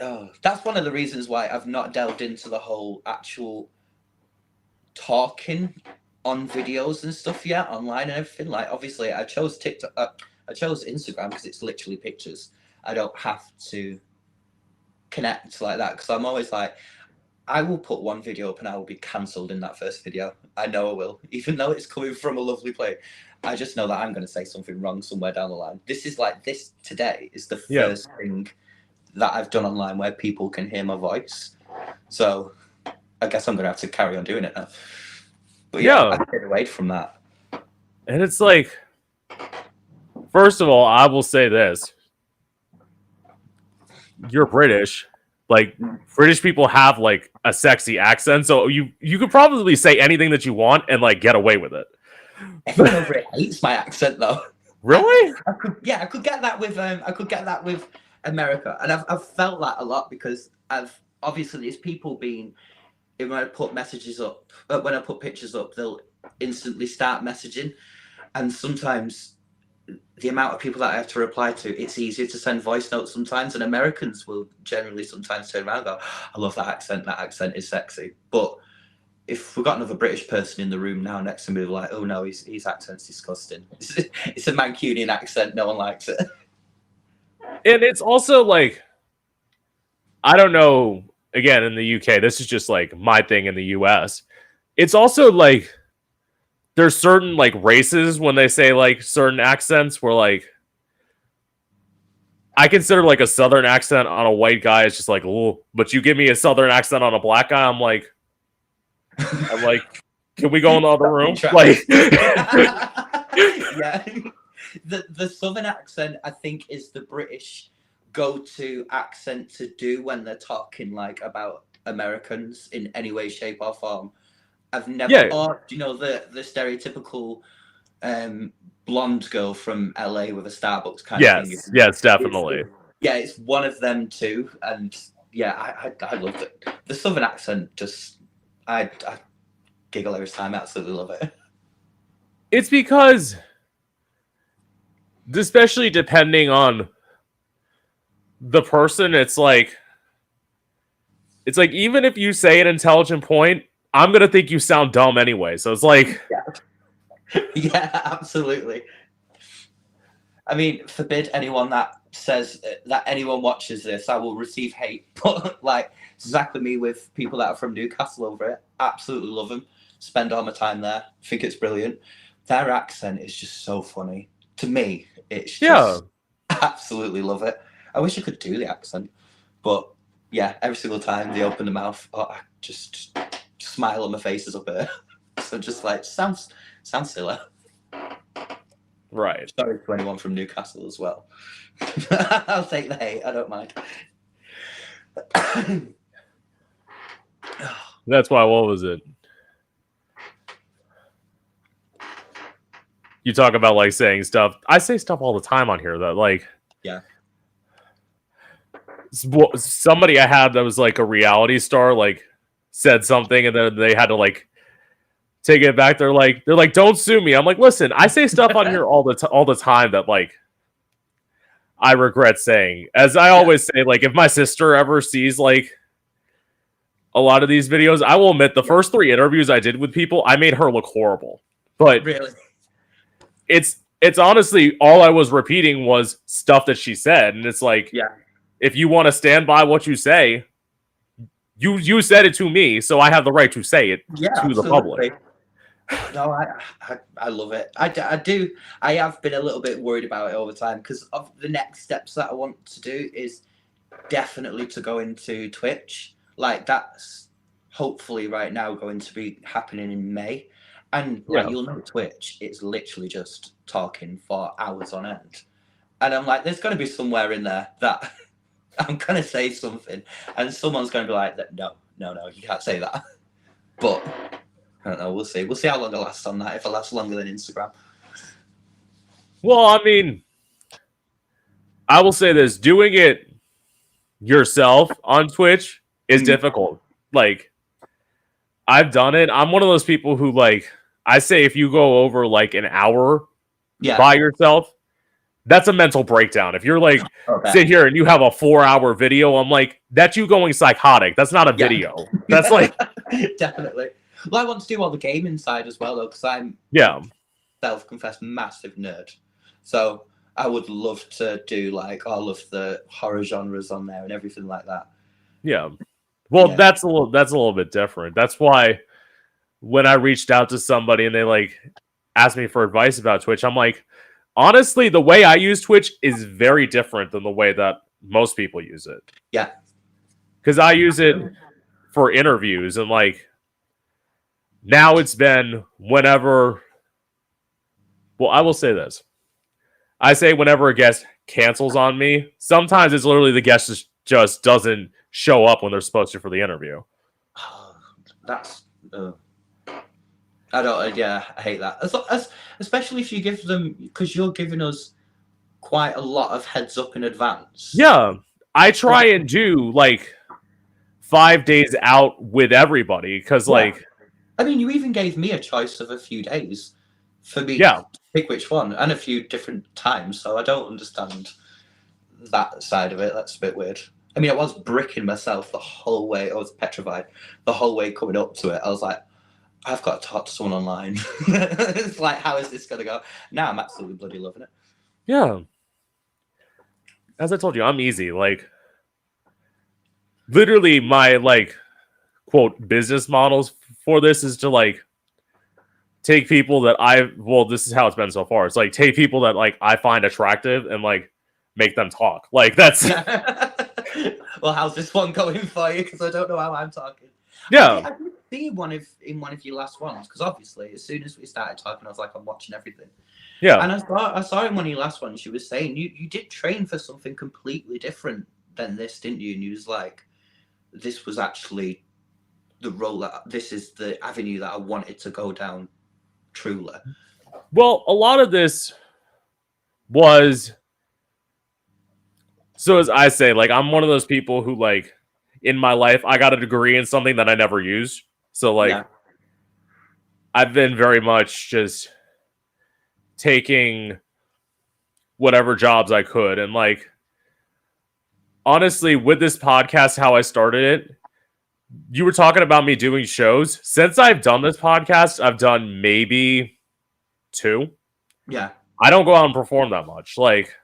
Oh, that's one of the reasons why I've not delved into the whole actual talking on videos and stuff yet, online and everything. Like, obviously, I chose TikTok. I chose Instagram because it's literally pictures. I don't have to connect like that, because I'm always like, I will put one video up and I will be cancelled in that first video. I know I will, even though it's coming from a lovely place. I just know that I'm going to say something wrong somewhere down the line. This is like, this today is the first thing that I've done online where people can hear my voice. So I guess I'm going to have to carry on doing it now. But yeah, I stayed away from that. And it's like, first of all, I will say this. You're British. Like, British people have like a sexy accent, so you could probably say anything that you want and like get away with it. Everyone over it hates my accent though. Really? I could get that with America, and I've felt that a lot, because obviously there's people being, when I put messages up, when I put pictures up, they'll instantly start messaging, and sometimes the amount of people that I have to reply to, it's easier to send voice notes sometimes, and Americans will generally sometimes turn around and go, I love that accent is sexy. But if we've got another British person in the room now next to me, they're like, oh no, his accent's disgusting. It's a Mancunian accent, no one likes it. And it's also like, I don't know, again, in the UK, this is just like my thing in the US. It's also like, there's certain like races when they say like certain accents where like, I consider like a southern accent on a white guy is just like, oh, but you give me a southern accent on a black guy, I'm like, can we go in the other room? Like, yeah, the southern accent, I think, is the British go-to accent to do when they're talking like about Americans in any way, shape, or form. I've never, or you know, the stereotypical blonde girl from LA with a Starbucks kind of thing. Yes, definitely. It's one of them too, and yeah, I loved it. The southern accent, just I giggle every time. I absolutely love it. It's because, especially depending on the person, it's like even if you say an intelligent point, I'm gonna think you sound dumb anyway. So it's like, yeah, absolutely. I mean, forbid anyone that says that anyone watches this, I will receive hate. But like, exactly me with people that are from Newcastle over it. Absolutely love them. Spend all my time there. Think it's brilliant. Their accent is just so funny. To me, it's just absolutely love it. I wish I could do the accent. But yeah, every single time they open the mouth, I just smile on my faces up here. So just like, sounds silly. Right. Sorry to anyone from Newcastle as well. I'll take the hate. I don't mind. That's why, what was it? You talk about like saying stuff. I say stuff all the time on here that like, yeah. Somebody I had that was like a reality star, like said something, and then they had to like take it back. They're like, don't sue me. I'm like, listen, I say stuff on here all the time that like I regret saying. As I always say, like if my sister ever sees like a lot of these videos, I will admit the first 3 interviews I did with people, I made her look horrible. But really, it's honestly all I was repeating was stuff that she said, and it's like, if you want to stand by what you say, you said it to me, so I have the right to say it to the public. No, I love it. I do. I have been a little bit worried about it all the time, because of the next steps that I want to do is definitely to go into Twitch. Like, that's hopefully right now going to be happening in May. And like, you'll know Twitch, it's literally just talking for hours on end. And I'm like, there's going to be somewhere in there that I'm going to say something, and someone's going to be like, no, you can't say that. But I don't know. We'll see. We'll see how long it lasts on that, if it lasts longer than Instagram. Well, I mean, I will say this: doing it yourself on Twitch is difficult. Like, I've done it. I'm one of those people who, like, I say if you go over like an hour Yeah. by yourself, that's a mental breakdown. If you're like, Okay. sit here and you have a 4-hour video, I'm like, that's you going psychotic. That's not a video. That's like, definitely. Well, I want to do all the gaming side as well, though, because I'm yeah, self-confessed massive nerd. So I would love to do like all of the horror genres on there and everything like that. yeah. Well, Yeah. that's a little bit different. That's why when I reached out to somebody and they like asked me for advice about Twitch, I'm like, honestly, the way I use Twitch is very different than the way that most people use it. Yeah. Because I use it for interviews and like now it's been whenever. Well, I will say this. I say whenever a guest cancels on me, sometimes it's literally the guest just doesn't show up when they're supposed to for the interview. That's I don't. Yeah, I hate that. Especially if you give them, because you're giving us quite a lot of heads up in advance. Yeah, I try and do like 5 days out with everybody because, like, I mean, you even gave me a choice of a few days for me yeah, to pick which one, and a few different times. So I don't understand that side of it. That's a bit weird. I mean, I was bricking myself the whole way. I was petrified the whole way coming up to it. I was like, I've got to talk to someone online. It's like, how is this going to go? Now I'm absolutely bloody loving it. yeah. As I told you, I'm easy. Like, literally, my like quote business models for this is to like take people that this is how it's been so far. It's like take people that like I find attractive and like make them talk. Like that's Well, how's this one going for you? Because I don't know how I'm talking. Yeah. I did see one of your last ones, because obviously as soon as we started talking, I was like, I'm watching everything. Yeah. And I saw in one of your last ones, she was saying you did train for something completely different than this, didn't you? And you was like, this was actually the role this is the avenue that I wanted to go down truly. Well, a lot of this was, so as I say, like, I'm one of those people who, like, in my life, I got a degree in something that I never used. So, like, I've been very much just taking whatever jobs I could. And, like, honestly, with this podcast, how I started it, you were talking about me doing shows. Since I've done this podcast, I've done maybe 2. Yeah. I don't go out and perform that much. Like,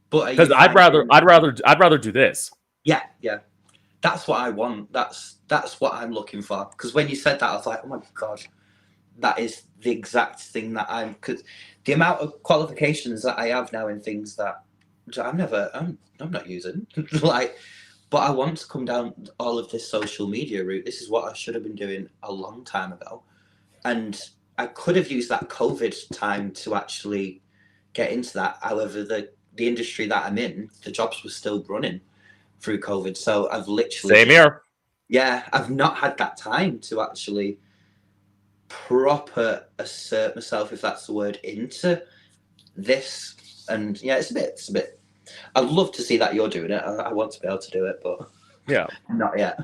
because I'd rather do this. Yeah, yeah. That's what I want. That's what I'm looking for. Because when you said that, I was like, oh my god, that is the exact thing that I'm. Because the amount of qualifications that I have now in things that I'm not using. Like, but I want to come down all of this social media route. This is what I should have been doing a long time ago, and I could have used that COVID time to actually get into that. However, the industry that I'm in, the jobs were still running through COVID. So I've literally... Same here. Yeah, I've not had that time to actually proper assert myself, if that's the word, into this. And yeah, it's a bit... I'd love to see that you're doing it. I want to be able to do it, but yeah, not yet.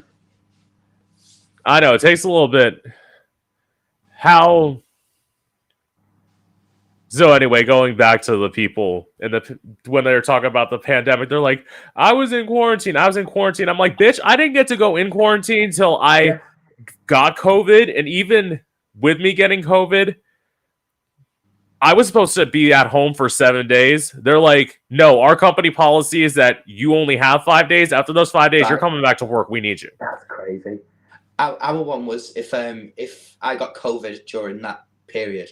I know, it takes a little bit. So anyway, going back to the people when they're talking about the pandemic, they're like, I was in quarantine. I'm like, bitch, I didn't get to go in quarantine until I got COVID. And even with me getting COVID, I was supposed to be at home for 7 days. They're like, no, our company policy is that you only have 5 days. After those 5 days, you're coming back to work. We need you. That's crazy. Our one was if I got COVID during that period,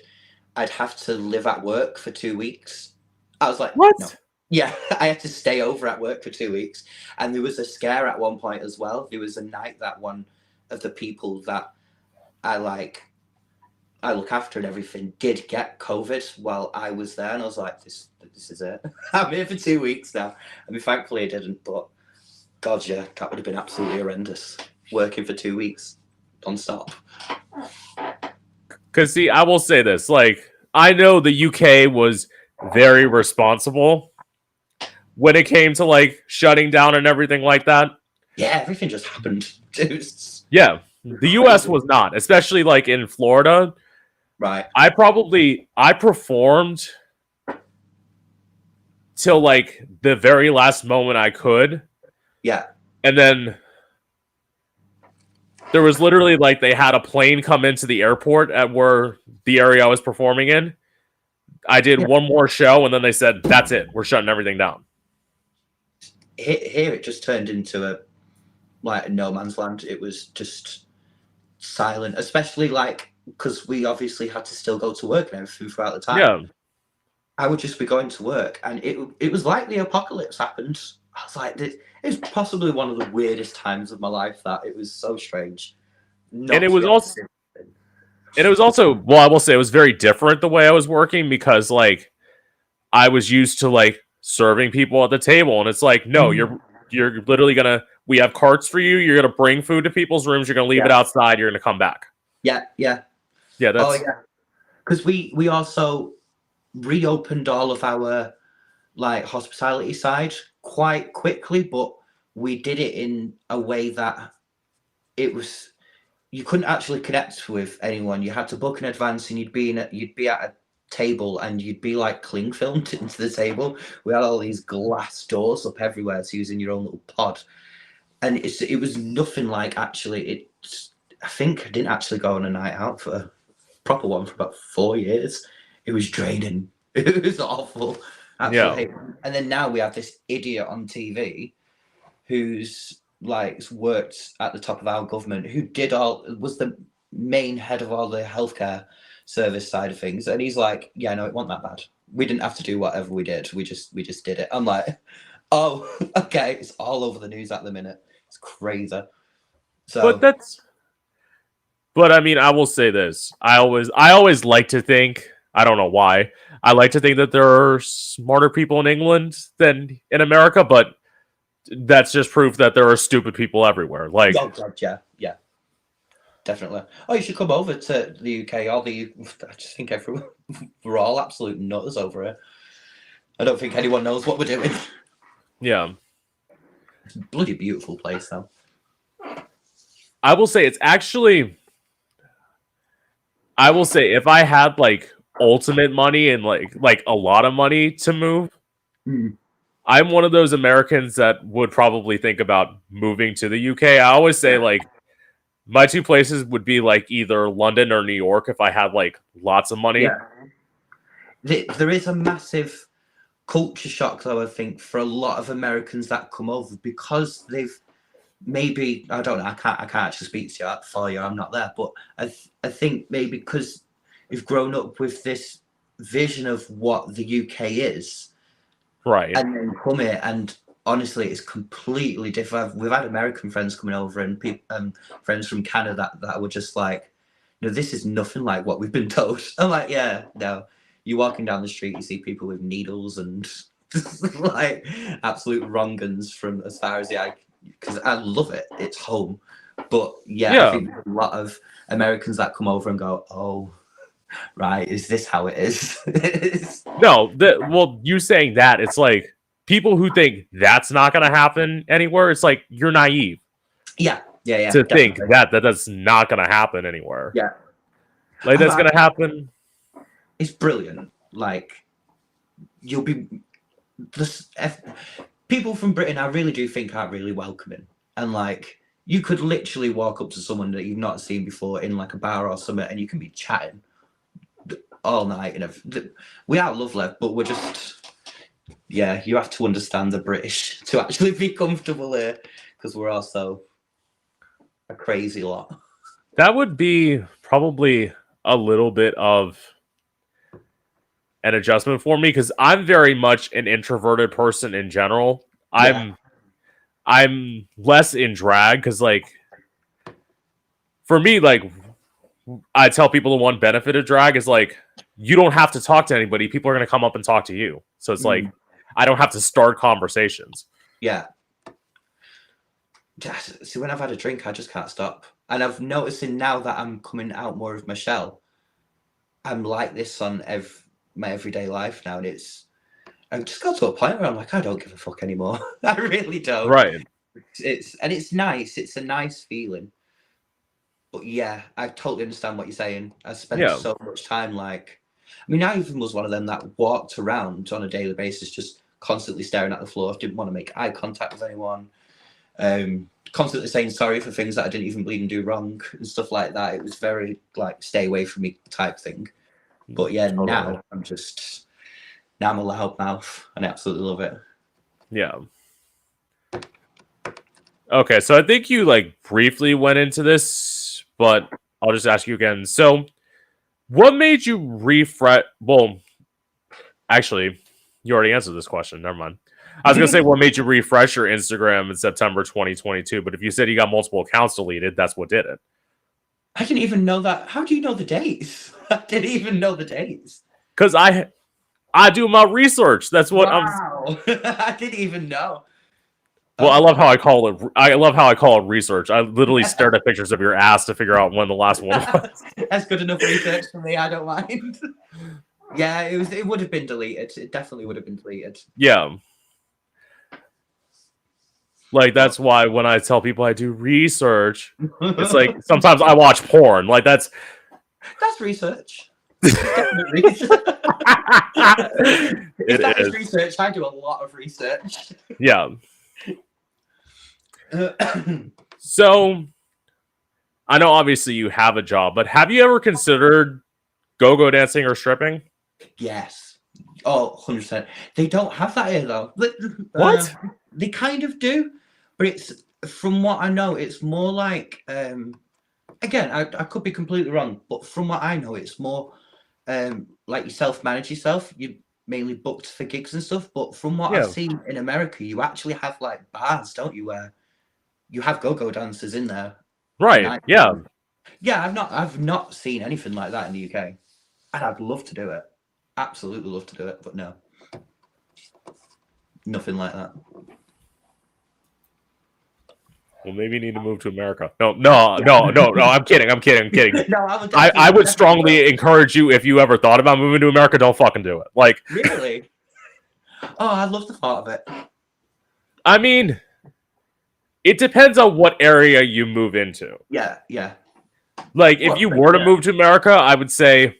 I'd have to live at work for 2 weeks. I was like, what? No. Yeah, I had to stay over at work for 2 weeks. And there was a scare at one point as well. There was a night that one of the people that I look after and everything did get COVID while I was there. And I was like, this is it. I'm here for 2 weeks now. I mean, thankfully I didn't, but God, yeah, that would have been absolutely horrendous. Working for 2 weeks non-stop. Because, see, I will say this. Like, I know the UK was very responsible. when it came to like shutting down and everything like that. Yeah, everything just happened. It was Yeah, the US crazy. was not, especially like in Florida. Right. I performed till like the very last moment I could. Yeah. And then there was literally like they had a plane come into the airport at where the area I was performing in. I did Yeah. one more show and then they said, that's it. We're shutting everything down. Here it just turned into a no man's land. It was just silent, especially like because we obviously had to still go to work and everything throughout the time. Yeah. I would just be going to work, and it was like the apocalypse happened. I was like, it was possibly one of the weirdest times of my life. That it was so strange. And Not to be it was also, well, I will say it was very different the way I was working because like I was used to like serving people at the table, and it's like, no, you're literally gonna. We have carts for you. You're gonna bring food to people's rooms. You're gonna leave it outside. You're gonna come back. Yeah. Yeah. Oh That's yeah. Because we also reopened all of our like hospitality side quite quickly, but we did it in a way that it was you couldn't actually connect with anyone. You had to book in advance, and you'd be at a table, and you'd be like cling filmed into the table. We had all these glass doors up everywhere, so using your own little pod, and it was nothing like actually. I think I didn't actually go on a night out for a proper one for about 4 years. It was draining. It was awful. Absolutely. yeah. And then now we have this idiot on TV who's like worked at the top of our government, who was the main head of all the healthcare service side of things, and he's like, yeah, no, it wasn't that bad. We didn't have to do whatever we did. We just did it. I'm like, oh, okay. It's all over the news at the minute. It's crazy. So, But I mean, I will say this. I always like to think. I don't know why. I like to think that there are smarter people in England than in America, but that's just proof that there are stupid people everywhere. Like, oh god, yeah, definitely. Oh, you should come over to the UK. I just think everyone we're all absolute nutters over here. I don't think anyone knows what we're doing. yeah. It's a bloody beautiful place, though. I will say it's actually. I will say if I had like ultimate money and like a lot of money to move, I'm one of those Americans that would probably think about moving to the UK. I always say like my two places would be like either London or New York if I had like lots of money. Yeah. There is a massive culture shock, though, I think, for a lot of Americans that come over because they've maybe, I don't know, I can't actually speak to you for you, I'm not there, but I think maybe because you've grown up with this vision of what the UK is, right, and then come here, and honestly, it's completely different. We've had American friends coming over, and friends from Canada that were just like, this is nothing like what we've been told. I'm like, yeah, no. You're walking down the street, you see people with needles and like absolute wrong uns from as far as the eye, because I love it. It's home. But yeah, I think there's a lot of Americans that come over and go, oh, right, is this how it is? No, well, you saying that, it's like people who think that's not going to happen anywhere, it's like you're naive. Yeah, to definitely think that's not going to happen anywhere. Yeah. Like, that's going to happen. It's brilliant. Like, you'll be... people from Britain, I really do think are really welcoming. And, like, you could literally walk up to someone that you've not seen before in, like, a bar or something, and you can be chatting all night. And we are lovely, but we're just... Yeah, you have to understand the British to actually be comfortable here, because we're also a crazy lot. That would be probably a little bit of an adjustment for me, because I'm very much an introverted person in general. Yeah. I'm less in drag because, like, for me, like, I tell people the one benefit of drag is like you don't have to talk to anybody. People are going to come up and talk to you. So it's like I don't have to start conversations. Yeah. See, when I've had a drink, I just can't stop. And I've noticing now that I'm coming out more of my shell, I'm like this on my everyday life now, and I just got to a point where I'm like, I don't give a fuck anymore. I really don't. Right. It's nice. It's a nice feeling. But yeah, I totally understand what you're saying. I spent Yeah. so much time like, I mean, I even was one of them that walked around on a daily basis, just constantly staring at the floor. Didn't want to make eye contact with anyone. Constantly saying sorry for things that I didn't even believe and do wrong and stuff like that. It was very like stay away from me type thing. But yeah, Totally. now I'm a loudmouth and I absolutely love it. Yeah. Okay, so I think you like briefly went into this, but I'll just ask you again. So, what made you refresh? Well, actually, you already answered this question. Never mind. I was gonna say what made you refresh your Instagram in September 2022, but if you said you got multiple accounts deleted, that's what did it. I didn't even know that. How do you know the dates? I didn't even know the dates. Because I do my research. That's what I'm. Wow. I didn't even know. Well, I love how I call it. I love how I call it research. I literally stared at pictures of your ass to figure out when the last one was. That's good enough research for me. I don't mind. Yeah, it would have been deleted. It definitely would have been deleted. Yeah. Like, that's why when I tell people I do research, it's like sometimes I watch porn. Like, that's research. Definitely research. If that is research, I do a lot of research. Yeah. So, I know obviously you have a job, but have you ever considered go-go dancing or stripping? Yes. Oh, 100%. They don't have that here, though. What? They kind of do, but it's, from what I know, it's more like, again, I could be completely wrong, but from what I know, it's more like you self-manage yourself. You mainly booked for gigs and stuff, but from what I've seen in America, you actually have like bars, don't you, where you have go-go dancers in there. Right. Yeah. Yeah, I've not seen anything like that in the UK. And I'd love to do it. Absolutely love to do it, but no. Nothing like that. Well, maybe you need to move to America. No. I'm kidding. No, I would strongly encourage you, if you ever thought about moving to America, don't fucking do it. Like, really? Oh, I love the thought of it. I mean, it depends on what area you move into. Yeah. Like, if you were to move to America, I would say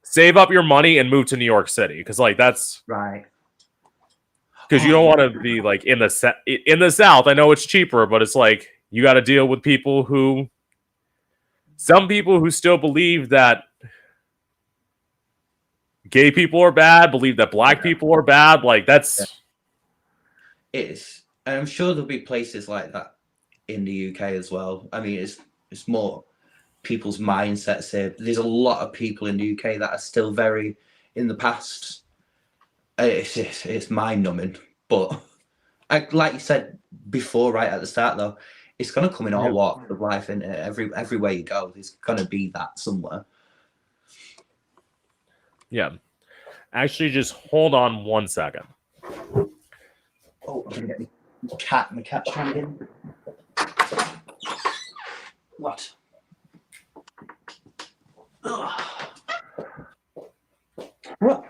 save up your money and move to New York City, because like that's right. Because you don't want to be like in the South. I know it's cheaper, but it's like you got to deal with some people who still believe that gay people are bad, believe that black people are bad. Like that's it is, and I'm sure there'll be places like that in the UK as well. I mean, it's more people's mindsets here. There's a lot of people in the UK that are still very in the past. It's mind numbing, but like you said before, right at the start, though, it's gonna come in all walks of life, and everywhere you go, there's gonna be that somewhere. Yeah. Actually, just hold on 1 second. Oh, I'm gonna get my cat. My cat's trying to get in. What? What?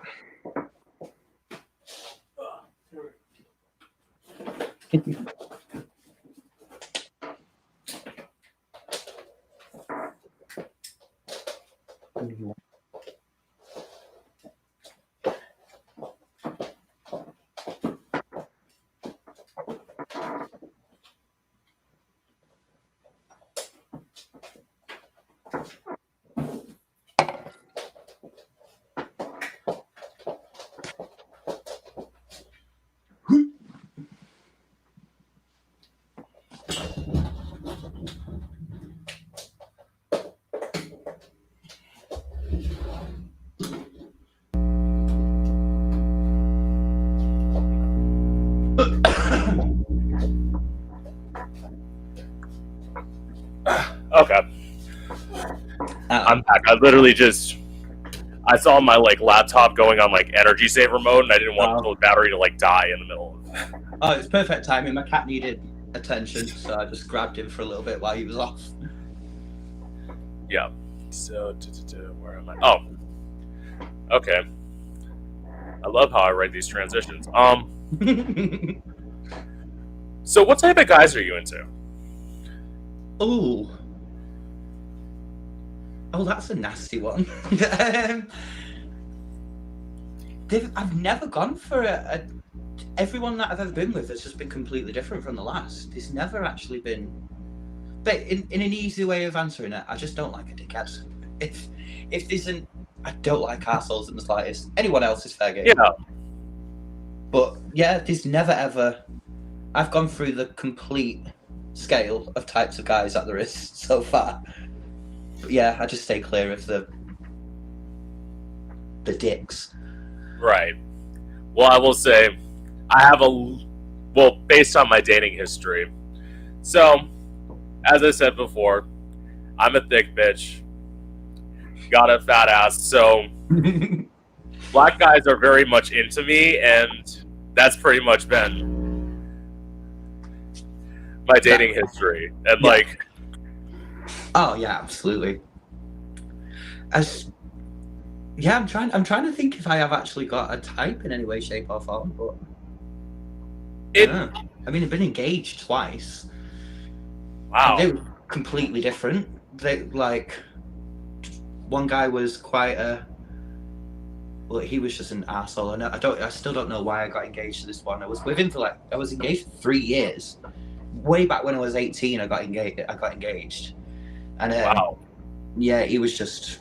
Okay. I'm back. I saw my like laptop going on like energy saver mode, and I didn't want the battery to like die in the middle of it. Oh, it's perfect timing. My cat needed attention, so I just grabbed him for a little bit while he was off. Yeah. So where am I? Oh. Okay. I love how I write these transitions. So what type of guys are you into? Oh, that's a nasty one. I've never gone for everyone that I've ever been with has just been completely different from the last. It's never actually been. But in an easy way of answering it, I just don't like a dickhead. If there's an, I don't like assholes in the slightest. Anyone else is fair game. Yeah. But yeah, there's never ever. I've gone through the complete scale of types of guys that there is so far. But yeah, I just stay clear of the dicks. Right. Well, I will say, I have based on my dating history. So, as I said before, I'm a thick bitch. Got a fat ass, so black guys are very much into me, and that's pretty much been my dating history. And like, oh yeah, absolutely. I'm trying to think if I have actually got a type in any way, shape, or form. But I mean, I've been engaged twice. Wow. They were completely different. One guy was quite he was just an asshole. And I still don't know why I got engaged to this one. I was with him I was engaged for 3 years. Way back when I was 18, I got engaged. And wow. Yeah, he was just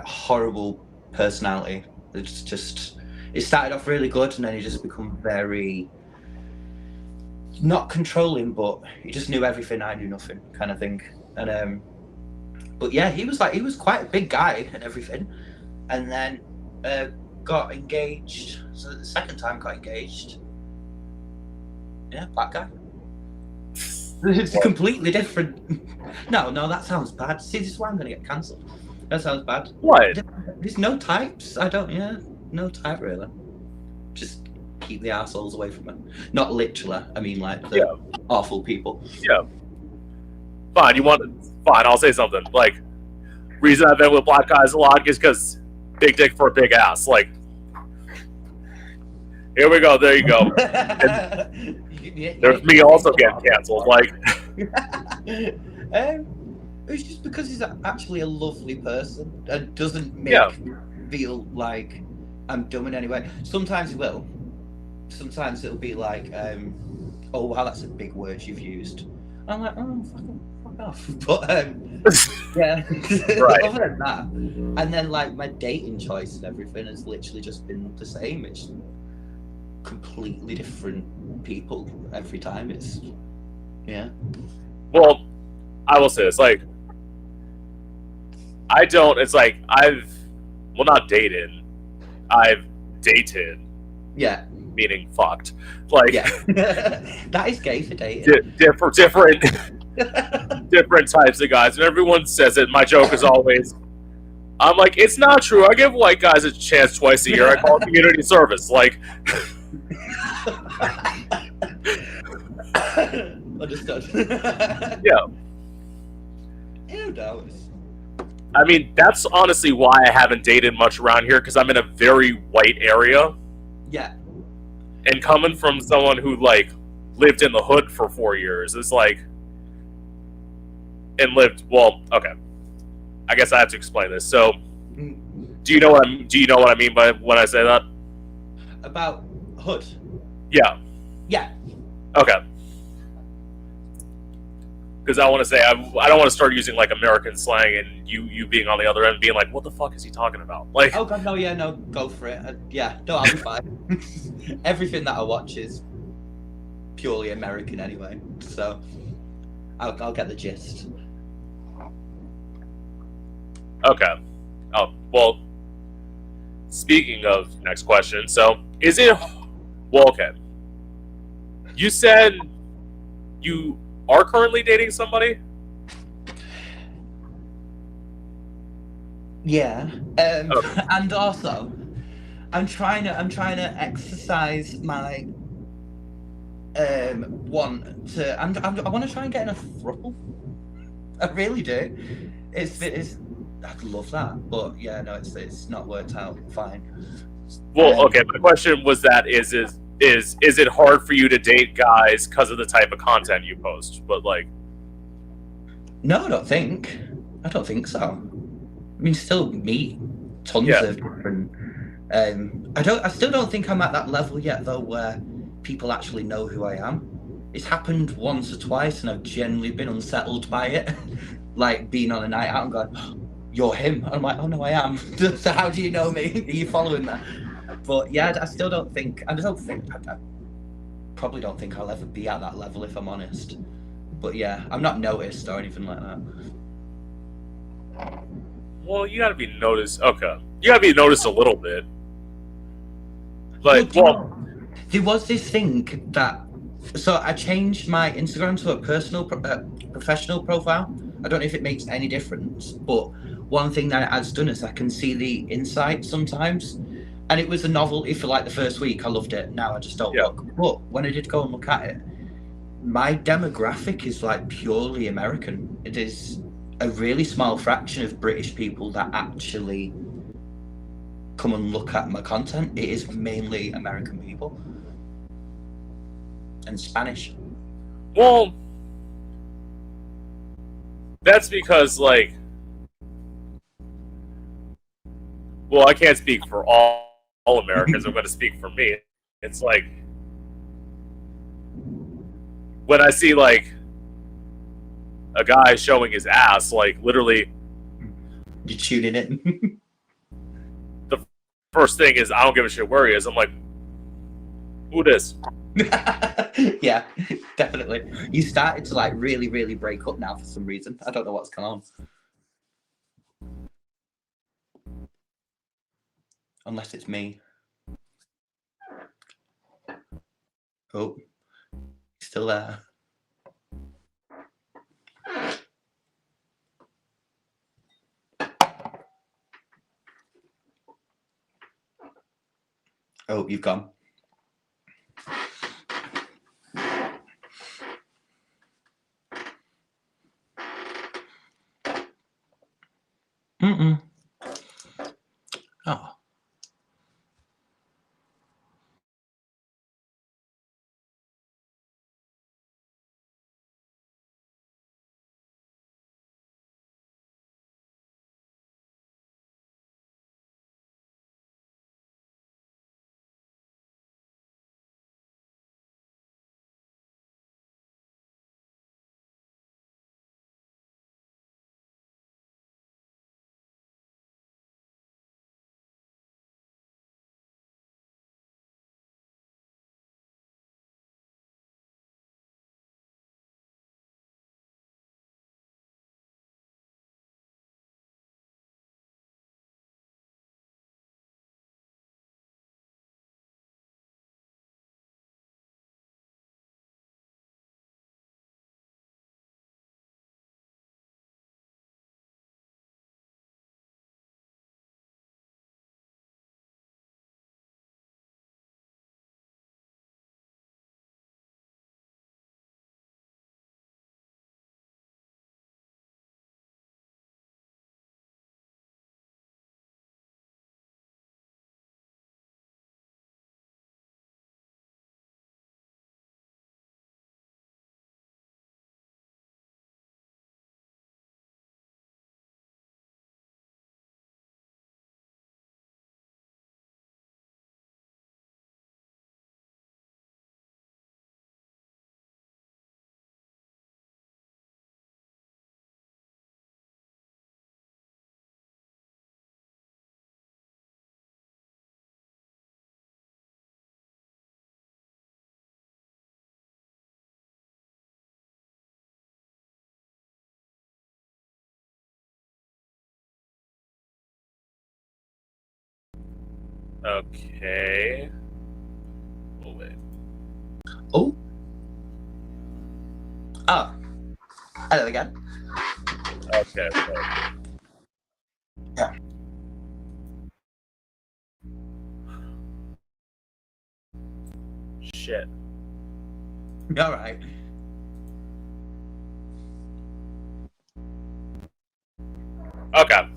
horrible personality. It started off really good, and then he just become very not controlling, but he just knew everything, I knew nothing kind of thing. And but yeah, he was quite a big guy and everything, and then got engaged. So the second time got engaged, black guy. It's completely different. No, that sounds bad. See, this is why I'm going to get cancelled. That sounds bad. What? There's no types. No type really. Just keep the assholes away from it. Not literally. I mean, like the awful people. Yeah. Fine. Fine. I'll say something. Like, reason I've been with black guys a lot is because big dick for a big ass. Like, here we go. There you go. There's me also getting canceled. Like, it's just because he's actually a lovely person and doesn't make me feel like I'm dumb in any way. Sometimes he will. Sometimes it'll be like, oh wow, that's a big word you've used. I'm like, oh, fuck off. But yeah, right. Other than that, and then like my dating choice and everything has literally just been the same. It's completely different people every time. It's Well, I will say this, like, I've not dated, I've dated. Yeah. Meaning fucked. Like, that is gay for dating. Different types of guys, and everyone says it. My joke is always, I'm like, it's not true. I give white guys a chance twice a year. I call it community service. Like, understood. Yeah. Who knows? I mean, that's honestly why I haven't dated much around here, because I'm in a very white area. Yeah. And coming from someone who, like, lived in the hood for 4 years is like, and lived, well, okay. I guess I have to explain this. So, do you know what I mean by when I say that? About hood? Yeah. Yeah. Okay. Because I want to say, I don't want to start using, like, American slang and you being on the other end being like, what the fuck is he talking about? Like, oh god, no, go for it. I'll be fine. Everything that I watch is purely American anyway, so I'll get the gist. Okay. Oh, well, speaking of next question, so, is it, well, okay. You said you are currently dating somebody? Yeah. Okay. And also, I'm trying to exercise my I want to try and get in a throuple. I really do. I'd love that, but yeah, no, it's not worked out fine. Well, okay. My question was that is it hard for you to date guys because of the type of content you post? But like, no, I don't think. I don't think so. I mean, still meet tons yeah, of different. I still don't think I'm at that level yet, though, where people actually know who I am. It's happened once or twice, and I've generally been unsettled by it. Like being on a night out and going, "You're him," and I'm like, "Oh no, I am." So how do you know me? Are you following that? But yeah, I still don't think. I don't think. I probably don't think I'll ever be at that level, if I'm honest. But yeah, I'm not noticed or anything like that. well, you got to be noticed. Okay, you got to be noticed a little bit. Well, Like, well, there was this thing that. So I changed my Instagram to a professional profile. I don't know if it makes any difference, but one thing that it has done is I can see the insight sometimes. And it was a novelty for like the first week. I loved it. Now I just don't yeah. look. But when I did go and look at it, my demographic is like purely American. It is a really small fraction of British people that actually come and look at my content. It is mainly American people and Spanish. Well, that's because like, well, I can't speak for all Americans. I'm going to speak for me. It's like when I see like a guy showing his ass, like literally, You tuning in? the first thing is I don't give a shit where he is. I'm like, who this? Yeah, definitely. You started to like really, really break up now for some reason. I don't know what's going on. Unless it's me. Oh, still there. Oh, you've gone. Mm-mm. Oh. Okay. Oh wait. Oh. Oh. Hello again. Okay. Wait. Yeah. Shit. All right. Okay.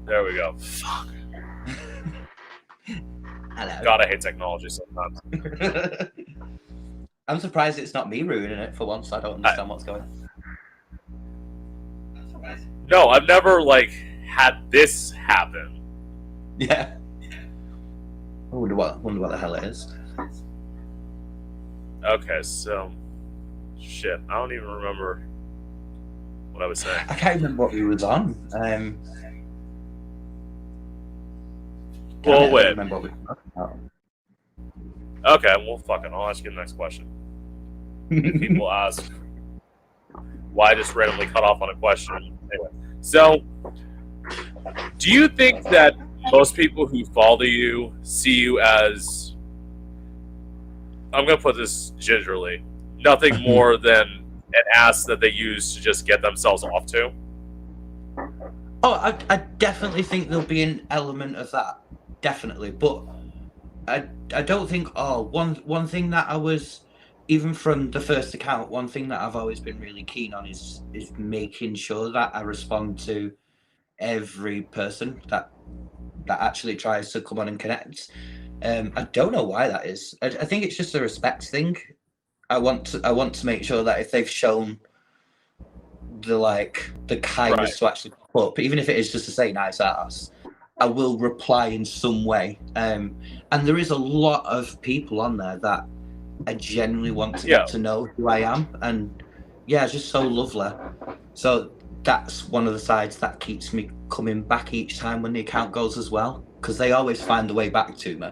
There we go. Fuck. Hello. God, I hate technology sometimes. I'm surprised it's not me ruining it for once. I don't understand what's going on. No, I've never like had this happen. Yeah. I wonder what the hell it is. Okay, so shit. I don't even remember what I was saying. I can't remember what we was on. Well, I wait. don't remember what we were talking about. Okay, well, fucking, I'll ask you the next question. People ask why I just randomly cut off on a question. Anyway, so do you think that most people who follow you see you as, I'm going to put this gingerly, nothing more than an ass that they use to just get themselves off to? Oh, I definitely think there'll be an element of that. Definitely. But I don't think, one thing that I was, even from the first account, one thing that I've always been really keen on is making sure that I respond to every person that actually tries to come on and connect. I don't know why that is. I think it's just a respect thing. I want to make sure that if they've shown the kindness to actually pop up, even if it is just to say nice ass, I will reply in some way. And there is a lot of people on there that I genuinely want to get to know who I am, and it's just so lovely. So that's one of the sides that keeps me coming back each time when the account goes as well, because they always find the way back to me.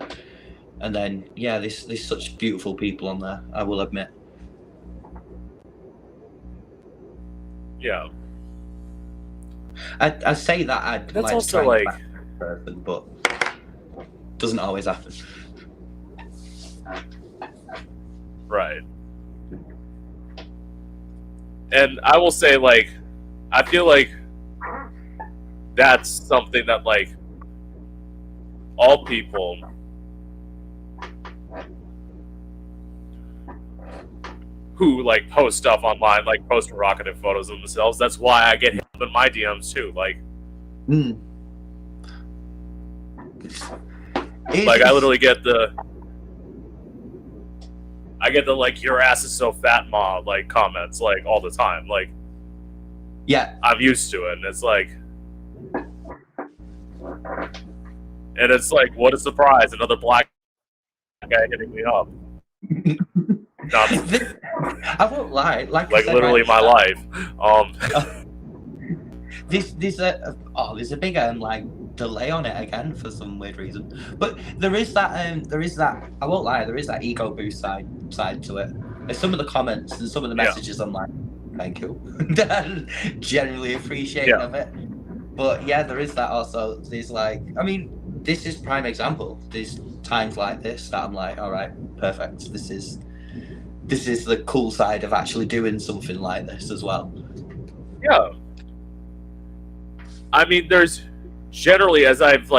And then there's such beautiful people on there, I will admit. Yeah. I say that I'd That's like also to try and like back the person, but doesn't always happen. Right. And I will say, like, I feel like that's something that, like, all people who, like, post stuff online, like, post provocative photos of themselves, that's why I get hit up in my DMs, too. Like, like, I literally get the, like, your ass is so fat, ma, like, comments, like, all the time. Like, I'm used to it, and it's like, what a surprise, another black guy hitting me up. I won't lie, like I said, literally my life. There's a big delay on it again for some weird reason, but there is that I won't lie, there is that ego boost side to it. There's some of the comments and some of the messages I'm like, thank you. Generally appreciating of it, but there is that also. There's this is prime example. There's times like this that I'm like, all right, perfect, this is the cool side of actually doing something like this as well. I mean, there's generally, as I've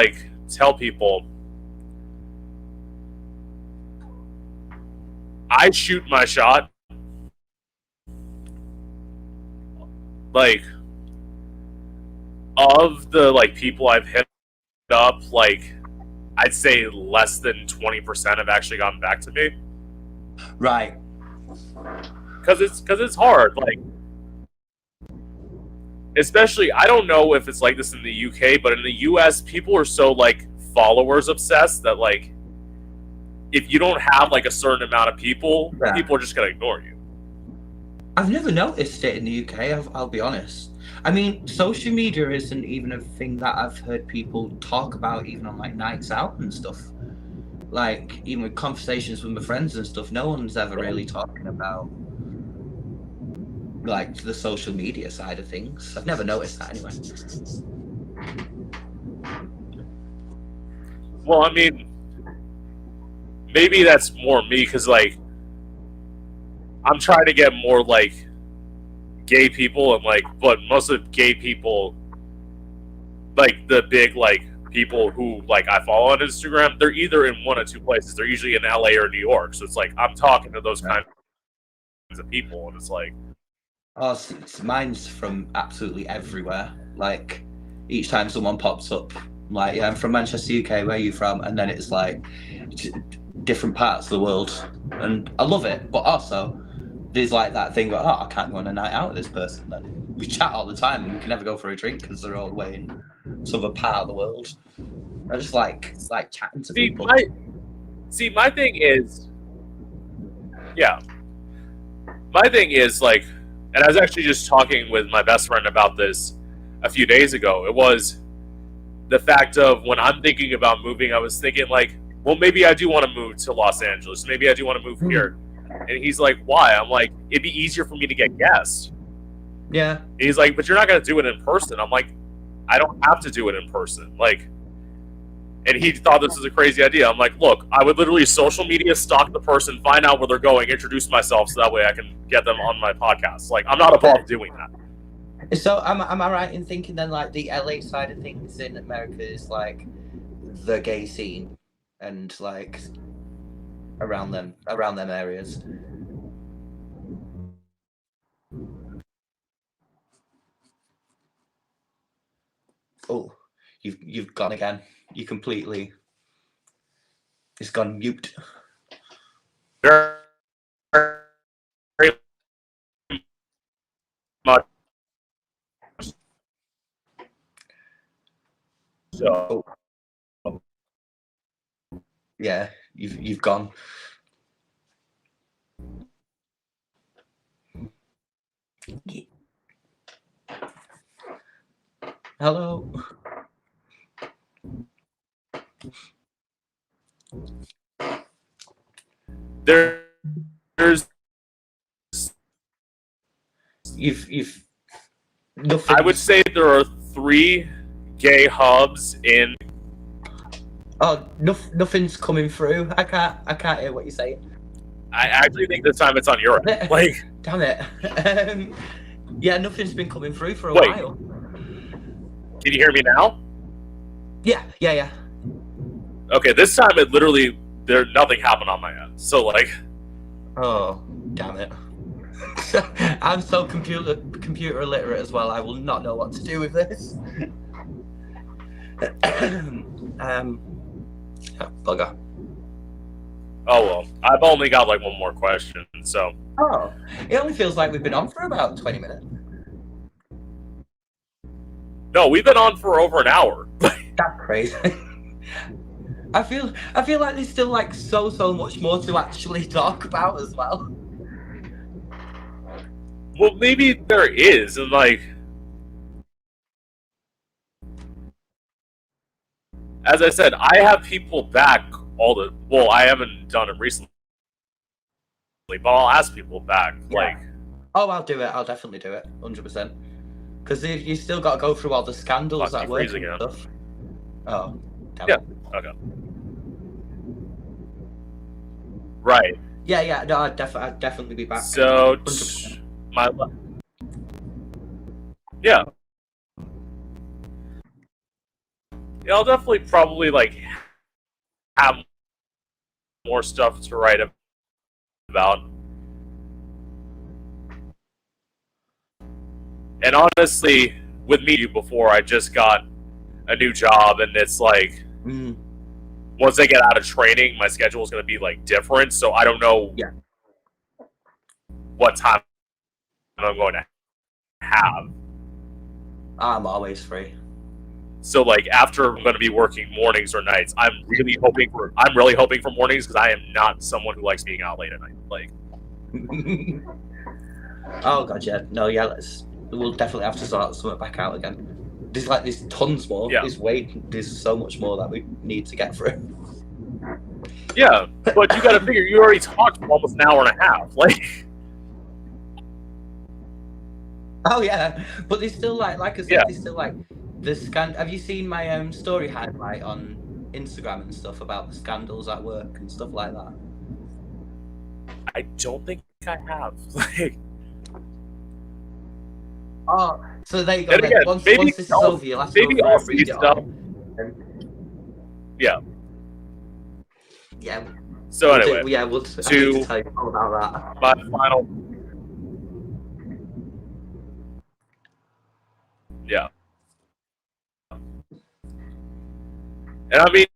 tell people, I shoot my shot. Like, of the people I've hit up, I'd say less than 20% have actually gotten back to me. Right. Because it's hard, especially, I don't know if it's like this in the UK, but in the US, people are so followers obsessed that if you don't have a certain amount of people, people are just gonna ignore you. I've never noticed it in the UK. I'll be honest. I mean, social media isn't even a thing that I've heard people talk about, even on nights out and stuff. Even with conversations with my friends and stuff, no one's ever really talking about the social media side of things. I've never noticed that anyway. Well, I mean, maybe that's more me, because I'm trying to get more gay people, and but most of the gay people, the big people who I follow on Instagram, they're either in one of two places. They're usually in LA or New York, so it's I'm talking to those kinds of people, and it's oh, mine's from absolutely everywhere. each time someone pops up. Like, yeah, I'm from Manchester, UK. Where are you from? And then it's like different parts of the world, and I love it. But also, there's like that thing where, I can't go on a night out with this person. Then we chat all the time, and we can never go for a drink because they're all away in some other part of the world. I just like chatting to people. My thing is, my thing is like, and I was actually just talking with my best friend about this a few days ago. It was the fact of when I'm thinking about moving, I was thinking like, well, maybe I do want to move to Los Angeles. Maybe I do want to move here. And he's like, why? I'm like, it'd be easier for me to get guests. Yeah. And he's like, but you're not going to do it in person. I'm like, I don't have to do it in person. Like, and he thought this was a crazy idea. I'm like, look, I would literally social media stalk the person, find out where they're going, introduce myself so that way I can get them on my podcast. Like, I'm not above doing that. So am I right in thinking then like the LA side of things in America is like the gay scene and like around them areas? Oh, you've gone again. You completely. It's gone mute. Very much. So. Yeah, you've gone. Hello. There's. You've. Nothing. I would say there are 3 gay hubs in. Oh, nothing's coming through. I can't hear what you're saying. I actually think this time it's on your end. Like, damn it. Yeah, nothing's been coming through for a while. Can you hear me now? Yeah. Okay, this time it literally nothing happened on my end. So like, oh damn it. I'm so computer illiterate as well. I will not know what to do with this. Bugger. Oh well, I've only got like one more question, so. Oh, it only feels like we've been on for about 20 minutes. No, we've been on for over an hour. That's crazy. I feel like there's still like so much more to actually talk about as well. Well, maybe there is, and like, as I said, I have people back well, I haven't done it recently, but I'll ask people back. Yeah. Like, oh, I'll do it. I'll definitely do it, 100%. Because you still got to go through all the scandals at work and stuff. Oh, damn it. Okay. Right. Yeah. No, I'd definitely be back. So, yeah, I'll definitely probably like have more stuff to write about. And honestly, with me before, I just got a new job, and it's like, once I get out of training, my schedule is going to be like different. So I don't know what time I'm going to have. I'm always free. So like after I'm going to be working mornings or nights, I'm really hoping for mornings, because I am not someone who likes being out late at night. Like, oh god, yeah, no, yeah, we'll definitely have to sort something back out again. There's tons more. Yeah. There's so much more that we need to get through. Yeah, but you got to figure, you already talked for almost an hour and a half. Like, oh yeah, but there's still like I said, there's still like the Have you seen my story highlight on Instagram and stuff about the scandals at work and stuff like that? I don't think I have. Like, oh, so there you go. Again, once this is over, you'll have to go and read it all. Yeah. Yeah. So anyway, we'll tell you all about that. My final. Yeah. And I mean,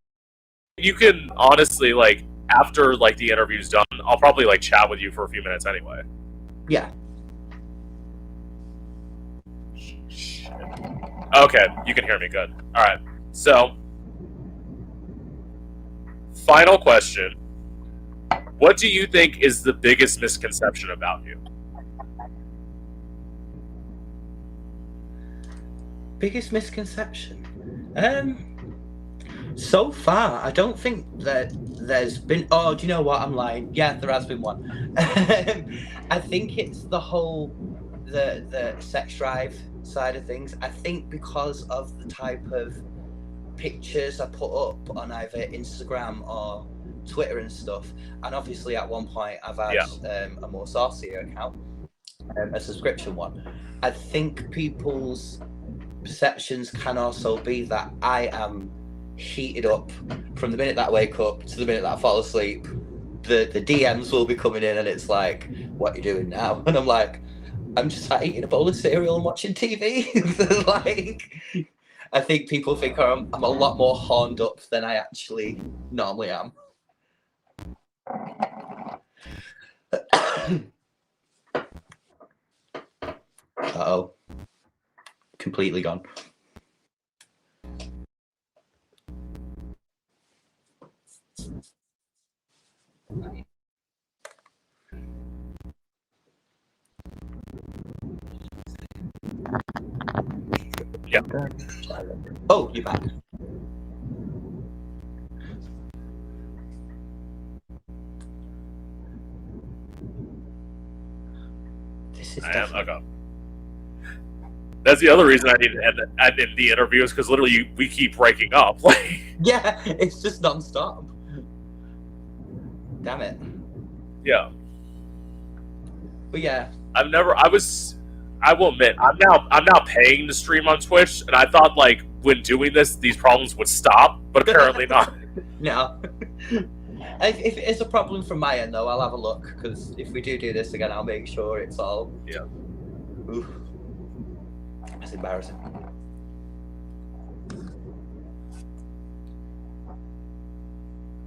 you can honestly like after like the interview's done, I'll probably like chat with you for a few minutes anyway. Yeah. Okay, you can hear me good. All right. So, final question. What do you think is the biggest misconception about you? Biggest misconception? So far, I don't think that there's been. Oh, do you know what? I'm lying. Yeah, there has been one. I think it's the whole the sex drive side of things. I think because of the type of pictures I put up on either Instagram or Twitter and stuff, and obviously at one point I've had a more saucier account, a subscription one. I think people's perceptions can also be that I am heated up from the minute that I wake up to the minute that I fall asleep. The DMs will be coming in and it's like, what are you doing now? And I'm like, I'm just like eating a bowl of cereal and watching TV. Like, I think people think I'm a lot more horned up than I actually normally am. Uh-oh. Completely gone. Yeah. Oh, you're back. This is definitely... Okay. That's the other reason I need to end the interview is because literally we keep breaking up. Yeah, it's just non-stop. Damn it. Yeah. But yeah. I will admit, I'm now paying to stream on Twitch, and I thought like when doing this, these problems would stop, but apparently not. No. If it is a problem from my end, though, I'll have a look, because if we do this again, I'll make sure it's all... Yeah. Oof. That's embarrassing.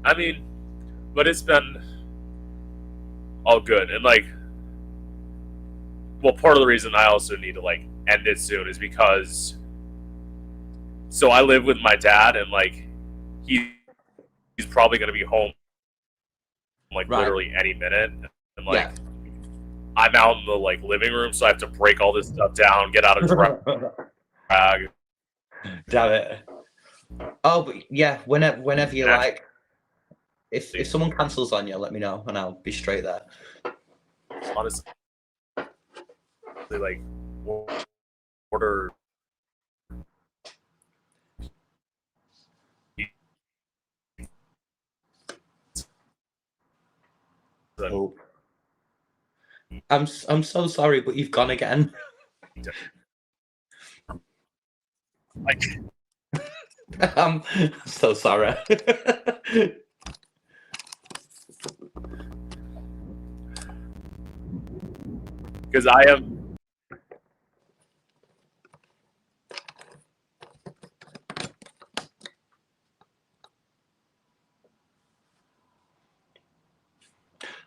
I mean, but it's been all good, and like, well, part of the reason I also need to like end it soon is because, so I live with my dad, and like, he's probably going to be home like literally any minute, and like, I'm out in the like living room, so I have to break all this stuff down, get out of drag. Damn it. Oh, but yeah, whenever you like. If someone cancels on you, let me know, and I'll be straight there. Honestly, like, order. Oh. I'm so sorry, but you've gone again. Like, I'm so sorry. Because I am.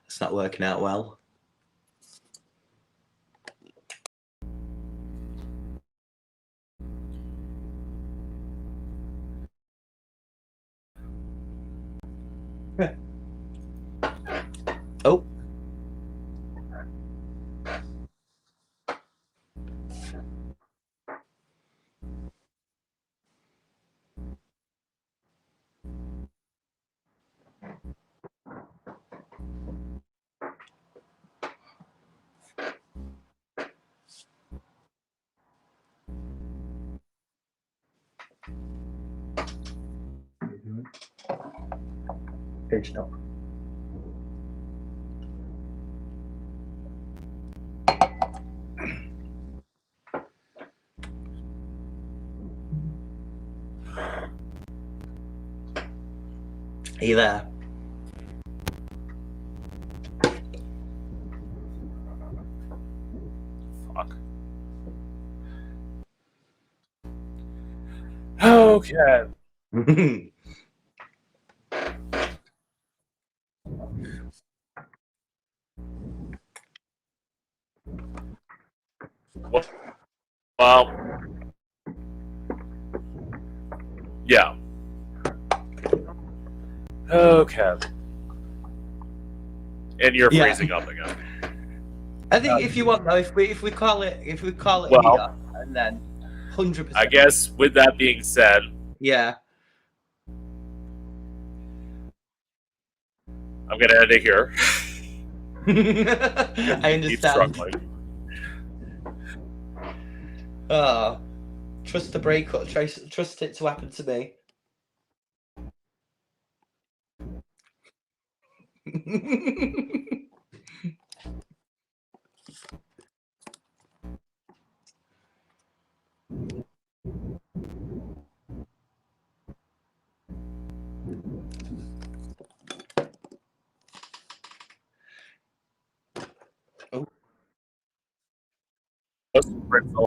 It's not working out well. Oh. Page up. Are you there? Fuck. Okay. Well, yeah. Okay. And you're Yeah. freezing up again. I think if you want though, if we call it Well, here, and then 100%. I guess with that being said, Yeah. I'm gonna end it here. I understand. Keep struggling. Oh, trust the breakup. Trust it to happen to me. Most